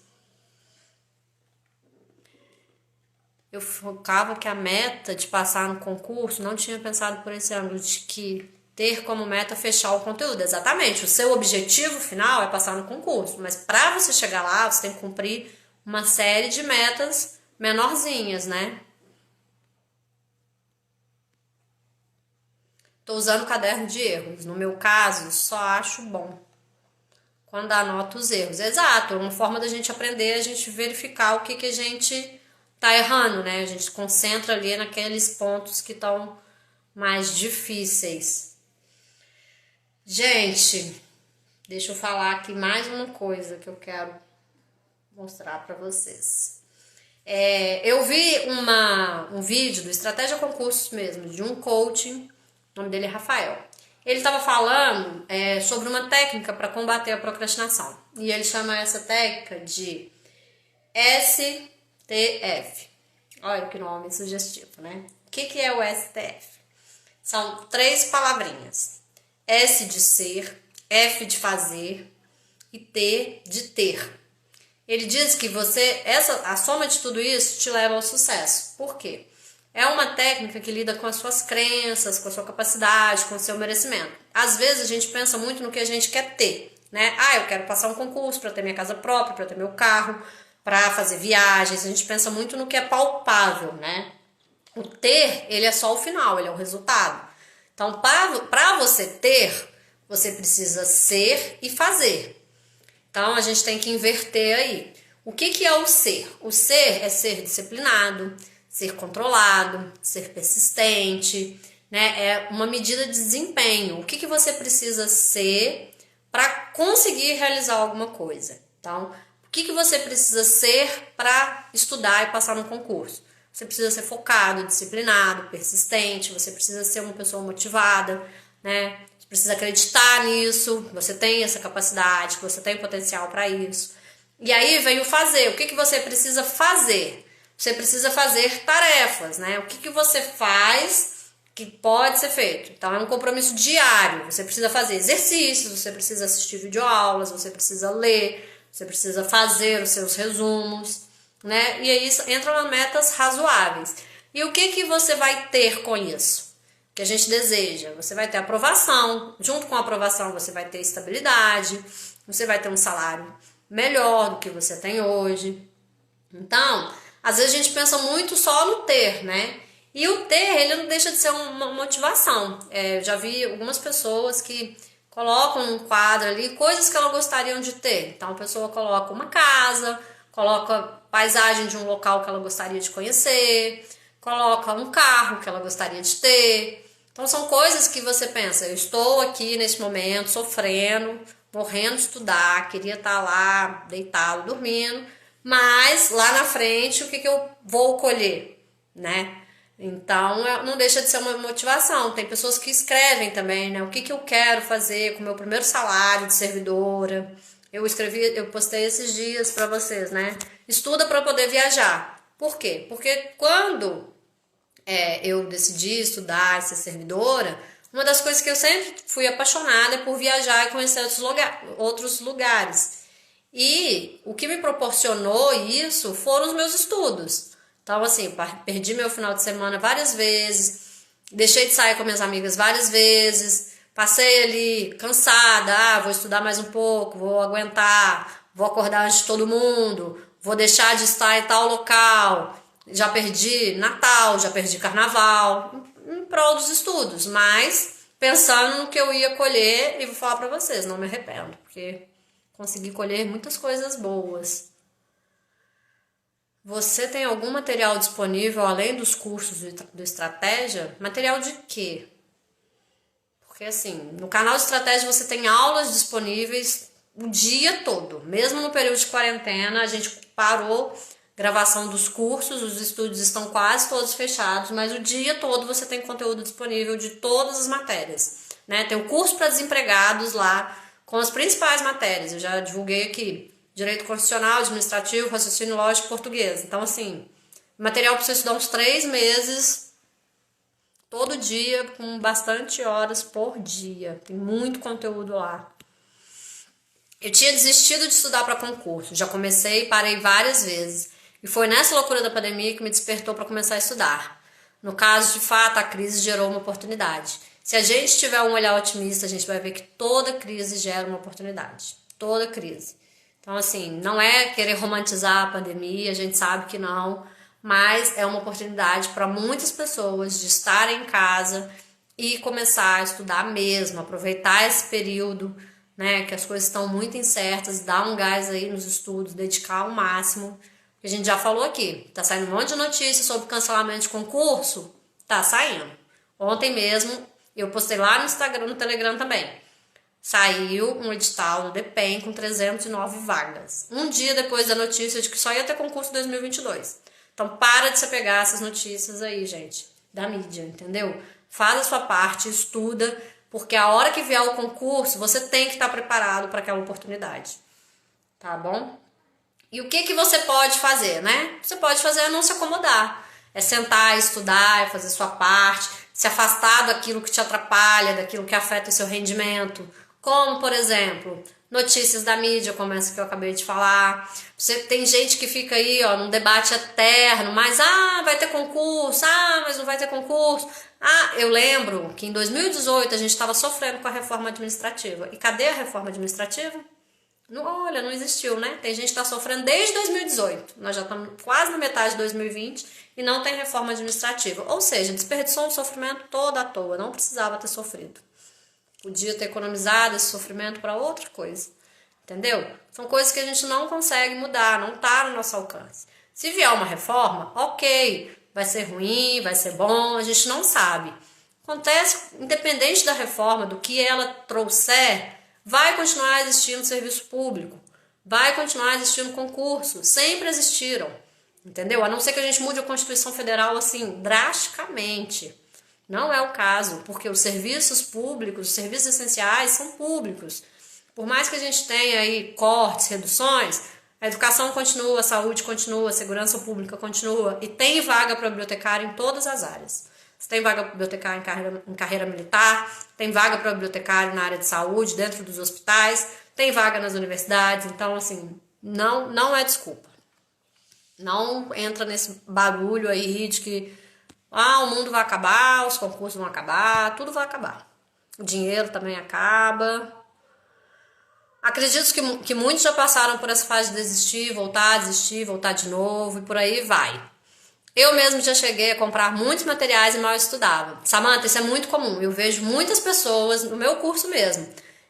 Eu focava que a meta de passar no concurso, não tinha pensado por esse ângulo de que ter como meta fechar o conteúdo. Exatamente, o seu objetivo final é passar no concurso, mas para você chegar lá, você tem que cumprir uma série de metas menorzinhas, né? Estou usando o caderno de erros. No meu caso, só acho bom quando anoto os erros. Exato, é uma forma da gente aprender, a gente verificar o que a gente tá errando, né? A gente se concentra ali naqueles pontos que estão mais difíceis. Gente, deixa eu falar aqui mais uma coisa que eu quero mostrar para vocês. Eu vi um vídeo do Estratégia Concursos mesmo, de um coaching, o nome dele é Rafael. Ele estava falando sobre uma técnica para combater a procrastinação. E ele chama essa técnica de STF. Olha que nome sugestivo, né? O que é o STF? São 3 palavrinhas. S de ser, F de fazer e T de ter. Ele diz que a soma de tudo isso te leva ao sucesso. Por quê? É uma técnica que lida com as suas crenças, com a sua capacidade, com o seu merecimento. Às vezes a gente pensa muito no que a gente quer ter, né? Eu quero passar um concurso para ter minha casa própria, para ter meu carro, para fazer viagens. A gente pensa muito no que é palpável, né? O ter, ele é só o final, ele é o resultado. Então, para você ter, você precisa ser e fazer. Então, a gente tem que inverter aí. O que é o ser? O ser é ser disciplinado, ser controlado, ser persistente, né? É uma medida de desempenho. O que você precisa ser para conseguir realizar alguma coisa. Então, o que você precisa ser para estudar e passar no concurso? Você precisa ser focado, disciplinado, persistente, você precisa ser uma pessoa motivada, né? Você precisa acreditar nisso, que você tem essa capacidade, que você tem potencial para isso. E aí vem o fazer. O que você precisa fazer? Você precisa fazer tarefas, né? O que você faz que pode ser feito. Então é um compromisso diário. Você precisa fazer exercícios, você precisa assistir videoaulas, você precisa ler, você precisa fazer os seus resumos, né? E aí entram metas razoáveis. E o que você vai ter com isso? Que a gente deseja? Você vai ter aprovação. Junto com a aprovação você vai ter estabilidade, você vai ter um salário melhor do que você tem hoje. Então, às vezes a gente pensa muito só no ter, né? E o ter, ele não deixa de ser uma motivação. Já vi algumas pessoas que colocam num quadro ali coisas que elas gostariam de ter. Então a pessoa coloca uma casa, coloca paisagem de um local que ela gostaria de conhecer, coloca um carro que ela gostaria de ter. Então são coisas que você pensa, eu estou aqui nesse momento sofrendo, morrendo de estudar, queria estar lá deitado, dormindo, mas lá na frente o que eu vou colher, né? Então, não deixa de ser uma motivação. Tem pessoas que escrevem também, né? O que eu quero fazer com o meu primeiro salário de servidora. Eu postei esses dias para vocês, né? Estuda para poder viajar. Por quê? Porque quando eu decidi estudar e ser servidora, uma das coisas que eu sempre fui apaixonada é por viajar e conhecer outros lugares. E o que me proporcionou isso foram os meus estudos. Então, assim, perdi meu final de semana várias vezes, deixei de sair com minhas amigas várias vezes, passei ali cansada, vou estudar mais um pouco, vou aguentar, vou acordar antes de todo mundo, vou deixar de estar em tal local, já perdi Natal, já perdi Carnaval, em prol dos estudos, mas pensando no que eu ia colher, e vou falar pra vocês, não me arrependo, porque consegui colher muitas coisas boas. Você tem algum material disponível além dos cursos do Estratégia? Material de quê? Porque assim, no canal de Estratégia você tem aulas disponíveis o dia todo. Mesmo no período de quarentena, a gente parou gravação dos cursos, os estúdios estão quase todos fechados, mas o dia todo você tem conteúdo disponível de todas as matérias, né? Tem o curso para desempregados lá, com as principais matérias, eu já divulguei aqui. Direito constitucional, administrativo, raciocínio lógico, português. Então, assim, material para você estudar uns 3 meses, todo dia, com bastante horas por dia. Tem muito conteúdo lá. Eu tinha desistido de estudar para concurso. Já comecei e parei várias vezes. E foi nessa loucura da pandemia que me despertou para começar a estudar. No caso, de fato, a crise gerou uma oportunidade. Se a gente tiver um olhar otimista, a gente vai ver que toda crise gera uma oportunidade. Toda crise. Então, assim, não é querer romantizar a pandemia, a gente sabe que não, mas é uma oportunidade para muitas pessoas de estarem em casa e começar a estudar mesmo, aproveitar esse período, né, que as coisas estão muito incertas, dar um gás aí nos estudos, dedicar ao máximo. A gente já falou aqui, tá saindo um monte de notícias sobre cancelamento de concurso, tá saindo. Ontem mesmo, eu postei lá no Instagram, no Telegram também. Saiu um edital do DPEM com 309 vagas. Um dia depois da notícia de que só ia ter concurso em 2022. Então, para de se pegar essas notícias aí, gente, da mídia, entendeu? Faz a sua parte, estuda, porque a hora que vier o concurso, você tem que estar preparado para aquela oportunidade. Tá bom? E o que você pode fazer, né? Você pode fazer é não se acomodar. É sentar, estudar, é fazer sua parte, se afastar daquilo que te atrapalha, daquilo que afeta o seu rendimento. Como, por exemplo, notícias da mídia, como essa que eu acabei de falar. Você tem gente que fica aí, ó, num debate eterno, mas vai ter concurso, mas não vai ter concurso. Eu lembro que em 2018 a gente estava sofrendo com a reforma administrativa. E cadê a reforma administrativa? Olha, não existiu, né? Tem gente que está sofrendo desde 2018. Nós já estamos quase na metade de 2020 e não tem reforma administrativa. Ou seja, desperdiçou um sofrimento todo à toa, não precisava ter sofrido. Podia ter economizado esse sofrimento para outra coisa, entendeu? São coisas que a gente não consegue mudar, não está no nosso alcance. Se vier uma reforma, ok, vai ser ruim, vai ser bom, a gente não sabe. Acontece, independente da reforma, do que ela trouxer, vai continuar existindo serviço público, vai continuar existindo concurso, sempre existiram, entendeu? A não ser que a gente mude a Constituição Federal assim, drasticamente. Não é o caso, porque os serviços públicos, os serviços essenciais são públicos. Por mais que a gente tenha aí cortes, reduções, a educação continua, a saúde continua, a segurança pública continua e tem vaga para bibliotecário em todas as áreas. Você tem vaga para bibliotecário em carreira militar, tem vaga para bibliotecário na área de saúde, dentro dos hospitais, tem vaga nas universidades, então assim, não é desculpa. Não entra nesse barulho aí de que o mundo vai acabar, os concursos vão acabar, tudo vai acabar. O dinheiro também acaba. Acredito que muitos já passaram por essa fase de desistir, voltar de novo e por aí vai. Eu mesmo já cheguei a comprar muitos materiais e mal estudava. Samantha, isso é muito comum. Eu vejo muitas pessoas no meu curso mesmo.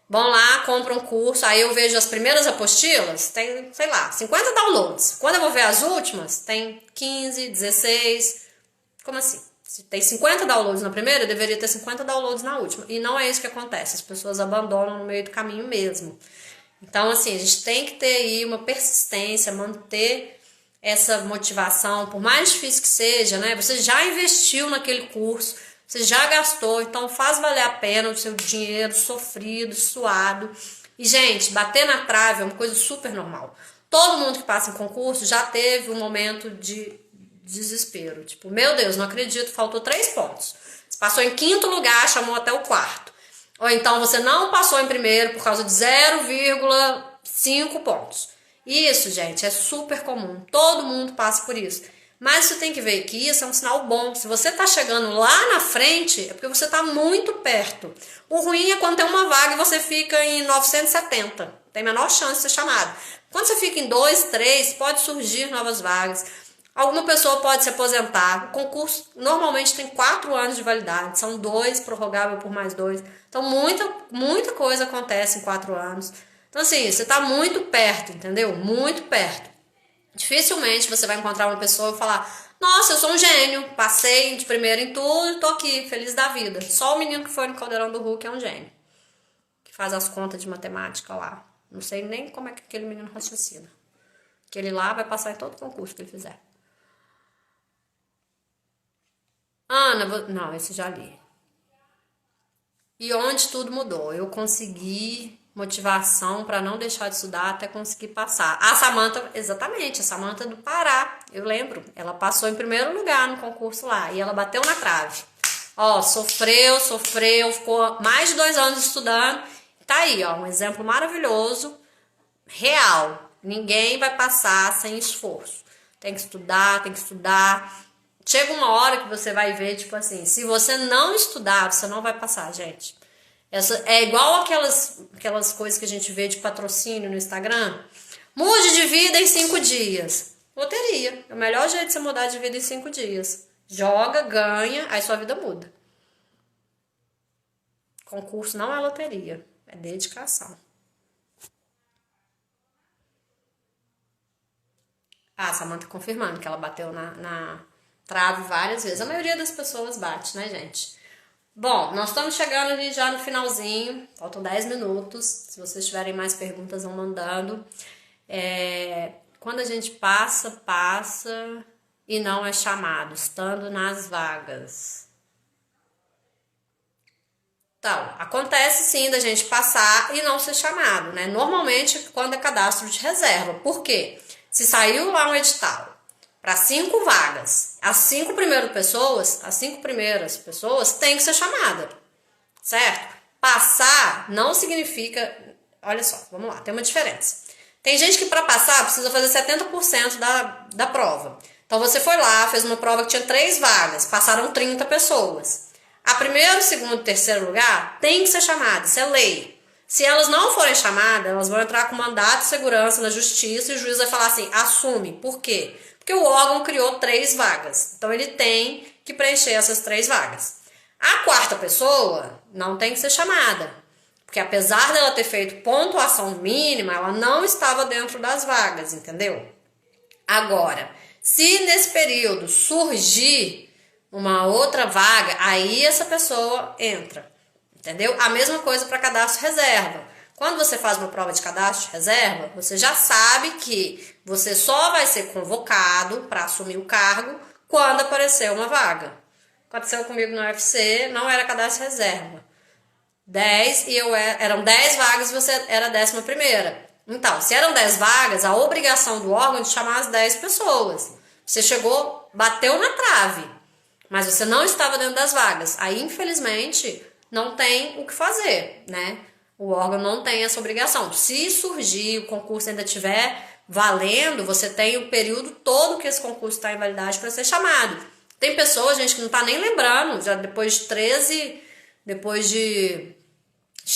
Vão lá, compram um curso, aí eu vejo as primeiras apostilas, tem, sei lá, 50 downloads. Quando eu vou ver as últimas, tem 15, 16. Como assim? Se tem 50 downloads na primeira, eu deveria ter 50 downloads na última. E não é isso que acontece. As pessoas abandonam no meio do caminho mesmo. Então, assim, a gente tem que ter aí uma persistência, manter essa motivação, por mais difícil que seja, né? Você já investiu naquele curso, você já gastou, então faz valer a pena o seu dinheiro sofrido, suado. E, gente, bater na trave é uma coisa super normal. Todo mundo que passa em concurso já teve um momento de desespero. Tipo, meu Deus, não acredito, faltou 3 pontos. Você passou em 5º lugar, chamou até o 4º. Ou então você não passou em primeiro por causa de 0,5 pontos. Isso, gente, é super comum. Todo mundo passa por isso. Mas você tem que ver que isso é um sinal bom. Se você está chegando lá na frente, é porque você está muito perto. O ruim é quando tem uma vaga e você fica em 970. Tem menor chance de ser chamado. Quando você fica em 2, 3, pode surgir novas vagas. Alguma pessoa pode se aposentar. O concurso normalmente tem 4 anos de validade. São 2, prorrogável por mais 2. Então, muita coisa acontece em 4 anos. Então, assim, você está muito perto, entendeu? Muito perto. Dificilmente você vai encontrar uma pessoa e falar: nossa, eu sou um gênio, passei de primeiro em tudo, tô aqui, feliz da vida. Só o menino que foi no Caldeirão do Hulk é um gênio. Que faz as contas de matemática lá. Não sei nem como é que aquele menino raciocina. Aquele lá vai passar em todo concurso que ele fizer. Ana, não, esse já li. E onde tudo mudou. Eu consegui motivação para não deixar de estudar até conseguir passar. A Samantha, exatamente, a Samantha do Pará, eu lembro. Ela passou em primeiro lugar no concurso lá e ela bateu na trave. Ó, sofreu, ficou mais de 2 anos estudando. Tá aí, ó, um exemplo maravilhoso, real. Ninguém vai passar sem esforço. Tem que estudar, Chega uma hora que você vai ver, tipo assim, se você não estudar, você não vai passar, gente. Essa é igual aquelas coisas que a gente vê de patrocínio no Instagram. Mude de vida em 5 dias. Loteria. É o melhor jeito de você mudar de vida em 5 dias. Joga, ganha, aí sua vida muda. Concurso não é loteria, é dedicação. A Samantha confirmando que ela bateu na trave várias vezes. A maioria das pessoas bate, né, gente? Bom, nós estamos chegando ali já no finalzinho. Faltam 10 minutos. Se vocês tiverem mais perguntas, vão mandando. Quando a gente passa e não é chamado, estando nas vagas. Então, acontece sim da gente passar e não ser chamado, né? Normalmente, quando é cadastro de reserva. Por quê? Se saiu lá um edital para 5 vagas, as 5 primeiras pessoas têm que ser chamadas, certo? Passar não significa... Olha só, vamos lá, tem uma diferença. Tem gente que para passar precisa fazer 70% da prova. Então você foi lá, fez uma prova que tinha 3 vagas, passaram 30 pessoas. A primeiro, segundo e terceiro lugar tem que ser chamada, isso é lei. Se elas não forem chamadas, elas vão entrar com mandato de segurança na justiça e o juiz vai falar assim, assume. Por quê? Porque o órgão criou 3 vagas. Então, ele tem que preencher essas 3 vagas. A 4ª pessoa não tem que ser chamada. Porque apesar dela ter feito pontuação mínima, ela não estava dentro das vagas, entendeu? Agora, se nesse período surgir uma outra vaga, aí essa pessoa entra, entendeu? A mesma coisa para cadastro reserva. Quando você faz uma prova de cadastro reserva, você já sabe que você só vai ser convocado para assumir o cargo quando aparecer uma vaga. Aconteceu comigo no UFC, não era cadastro reserva. 10 e eram 10 vagas e você era a 11ª. Então, se eram 10 vagas, a obrigação do órgão é de chamar as 10 pessoas. Você chegou, bateu na trave, mas você não estava dentro das vagas. Aí, infelizmente, não tem o que fazer, né? O órgão não tem essa obrigação. Se surgir, o concurso ainda estiver valendo, você tem o período todo que esse concurso está em validade para ser chamado. Tem pessoas, gente, que não está nem lembrando, já depois de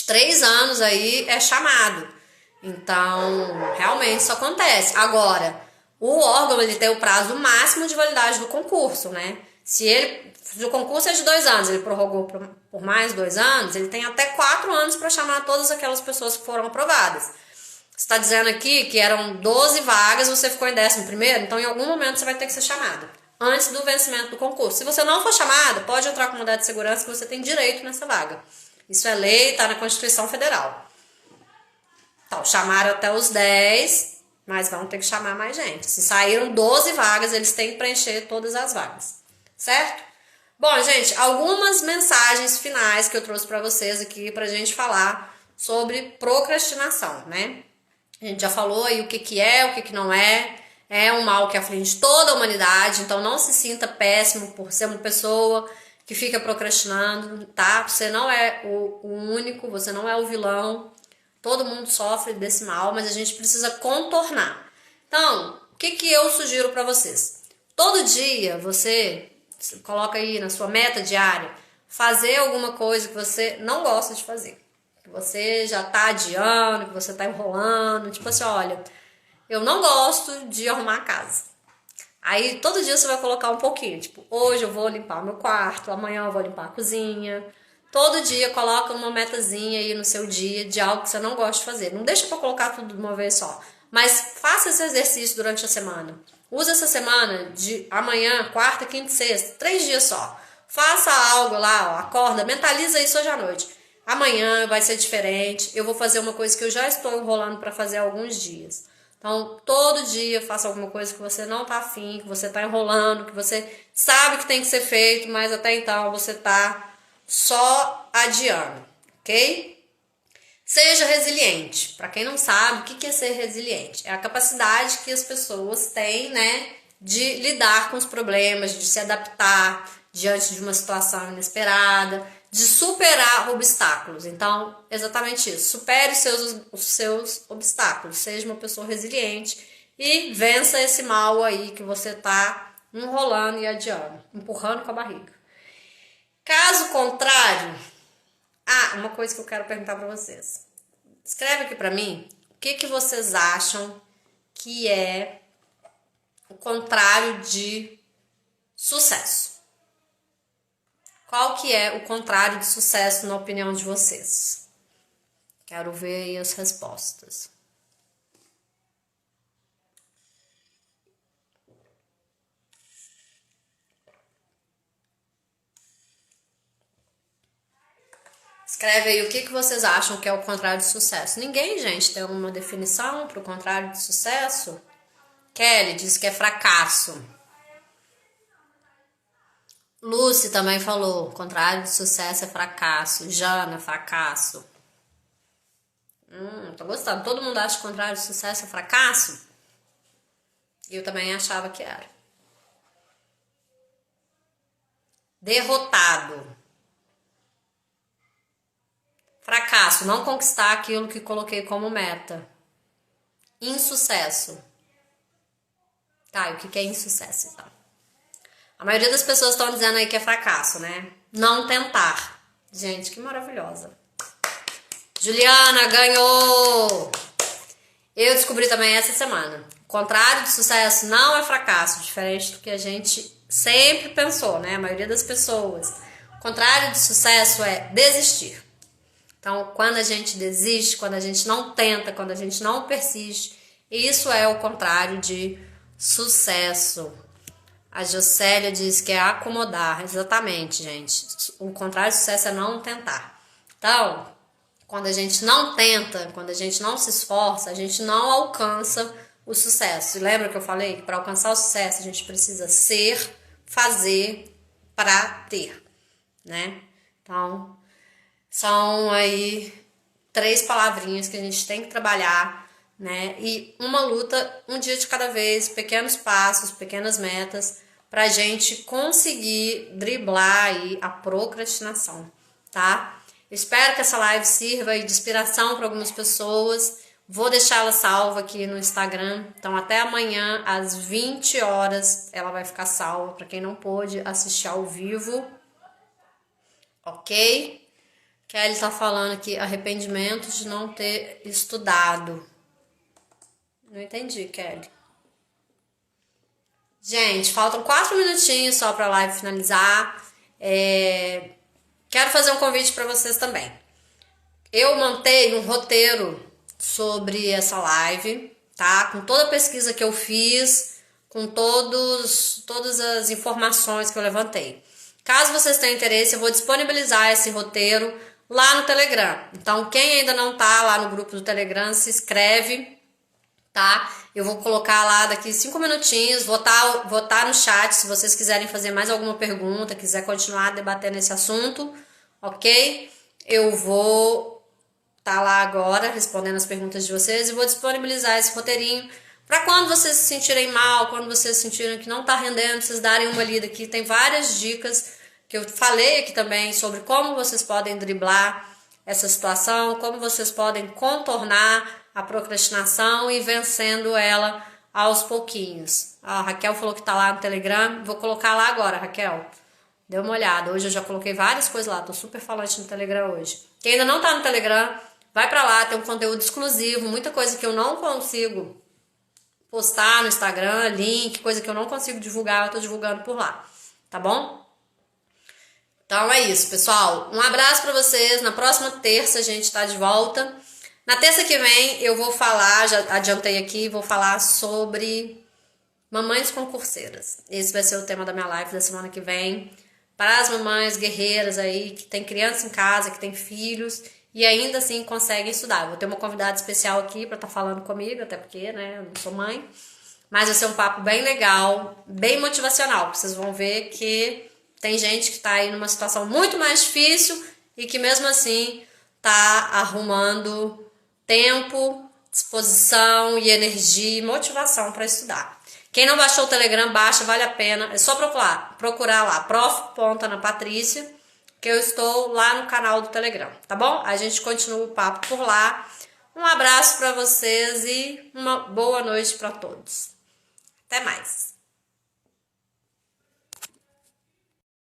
3 anos aí é chamado. Então, realmente isso acontece. Agora, o órgão ele tem o prazo máximo de validade do concurso, né? Se o concurso é de 2 anos, ele prorrogou por mais 2 anos, ele tem até 4 anos para chamar todas aquelas pessoas que foram aprovadas. Você está dizendo aqui que eram 12 vagas, você ficou em 11º, então em algum momento você vai ter que ser chamado, antes do vencimento do concurso. Se você não for chamado, pode entrar com mandado de segurança que você tem direito nessa vaga. Isso é lei, está na Constituição Federal. Então, chamaram até os 10, mas vão ter que chamar mais gente. Se saíram 12 vagas, eles têm que preencher todas as vagas, certo? Bom, gente, algumas mensagens finais que eu trouxe para vocês aqui pra gente falar sobre procrastinação, né? A gente já falou aí o que é, o que não é. É um mal que aflige toda a humanidade, então não se sinta péssimo por ser uma pessoa que fica procrastinando, tá? Você não é o único, você não é o vilão. Todo mundo sofre desse mal, mas a gente precisa contornar. Então, o que eu sugiro para vocês? Todo dia você coloca aí na sua meta diária, fazer alguma coisa que você não gosta de fazer. Que você já tá adiando, que você tá enrolando. Tipo assim, olha, eu não gosto de arrumar a casa. Aí todo dia você vai colocar um pouquinho. Tipo, hoje eu vou limpar o meu quarto, amanhã eu vou limpar a cozinha. Todo dia coloca uma metazinha aí no seu dia de algo que você não gosta de fazer. Não deixa pra colocar tudo de uma vez só. Mas faça esse exercício durante a semana. Usa essa semana de amanhã, quarta, quinta e sexta, 3 dias só. Faça algo lá, ó, acorda, mentaliza isso hoje à noite. Amanhã vai ser diferente. Eu vou fazer uma coisa que eu já estou enrolando para fazer há alguns dias. Então, todo dia faça alguma coisa que você não tá afim, que você tá enrolando, que você sabe que tem que ser feito, mas até então você tá só adiando, ok? Seja resiliente. Para quem não sabe, o que é ser resiliente? É a capacidade que as pessoas têm, né, de lidar com os problemas, de se adaptar diante de uma situação inesperada, de superar obstáculos. Então, exatamente isso. Supere os seus obstáculos. Seja uma pessoa resiliente e vença esse mal aí que você tá enrolando e adiando, empurrando com a barriga. Caso contrário, uma coisa que eu quero perguntar para vocês. Escreve aqui para mim o que vocês acham que é o contrário de sucesso. Qual que é o contrário de sucesso na opinião de vocês? Quero ver aí as respostas. Escreve aí o que vocês acham que é o contrário de sucesso. Ninguém, gente, tem uma definição para o contrário de sucesso? Kelly diz que é fracasso. Lucy também falou, o contrário de sucesso é fracasso. Jana, fracasso. Tô gostando. Todo mundo acha que o contrário de sucesso é fracasso? Eu também achava que era. Derrotado. Fracasso, não conquistar aquilo que coloquei como meta. Insucesso. Tá, e o que é insucesso então? A maioria das pessoas estão dizendo aí que é fracasso, né? Não tentar. Gente, que maravilhosa. Juliana ganhou! Eu descobri também essa semana. O contrário de sucesso não é fracasso, diferente do que a gente sempre pensou, né? A maioria das pessoas. O contrário de sucesso é desistir. Então, quando a gente desiste, quando a gente não tenta, quando a gente não persiste, isso é o contrário de sucesso. A Jocélia diz que é acomodar. Exatamente, gente. O contrário de sucesso é não tentar. Então, quando a gente não tenta, quando a gente não se esforça, a gente não alcança o sucesso. E lembra que eu falei que para alcançar o sucesso a gente precisa ser, fazer para ter, né? Então, são aí 3 palavrinhas que a gente tem que trabalhar, né? E uma luta, um dia de cada vez, pequenos passos, pequenas metas, pra gente conseguir driblar aí a procrastinação, tá? Eu espero que essa live sirva aí de inspiração para algumas pessoas. Vou deixar ela salva aqui no Instagram. Então até amanhã às 20 horas ela vai ficar salva para quem não pôde assistir ao vivo. Ok? Kelly tá falando aqui, arrependimento de não ter estudado. Não entendi, Kelly. Gente, faltam 4 minutinhos só pra live finalizar. Quero fazer um convite para vocês também. Eu montei um roteiro sobre essa live, tá? Com toda a pesquisa que eu fiz, com todas as informações que eu levantei. Caso vocês tenham interesse, eu vou disponibilizar esse roteiro lá no Telegram. Então, quem ainda não tá lá no grupo do Telegram, se inscreve, tá? Eu vou colocar lá daqui 5 minutinhos, vou tá no chat se vocês quiserem fazer mais alguma pergunta, quiser continuar debatendo esse assunto, ok? Eu vou tá lá agora respondendo as perguntas de vocês e vou disponibilizar esse roteirinho para quando vocês se sentirem mal, quando vocês sentirem que não tá rendendo, vocês darem uma lida aqui. Tem várias dicas que eu falei aqui também sobre como vocês podem driblar essa situação, como vocês podem contornar a procrastinação e vencendo ela aos pouquinhos. A Raquel falou que tá lá no Telegram, vou colocar lá agora, Raquel. Dê uma olhada, hoje eu já coloquei várias coisas lá, tô super falante no Telegram hoje. Quem ainda não tá no Telegram, vai pra lá, tem um conteúdo exclusivo, muita coisa que eu não consigo postar no Instagram, link, coisa que eu não consigo divulgar, eu tô divulgando por lá, tá bom? Então é isso, pessoal. Um abraço pra vocês, na próxima terça a gente tá de volta. Na terça que vem eu vou falar, já adiantei aqui, vou falar sobre mamães concurseiras. Esse vai ser o tema da minha live da semana que vem. Para as mamães guerreiras aí, que tem criança em casa, que tem filhos e ainda assim conseguem estudar. Vou ter uma convidada especial aqui para estar falando comigo, até porque, né, eu não sou mãe. Mas vai ser um papo bem legal, bem motivacional. Vocês vão ver que tem gente que tá aí numa situação muito mais difícil e que mesmo assim tá arrumando tempo, disposição e energia e motivação para estudar. Quem não baixou o Telegram, baixa, vale a pena. É só procurar lá, prof.anapatrícia, que eu estou lá no canal do Telegram, tá bom? A gente continua o papo por lá. Um abraço para vocês e uma boa noite para todos. Até mais!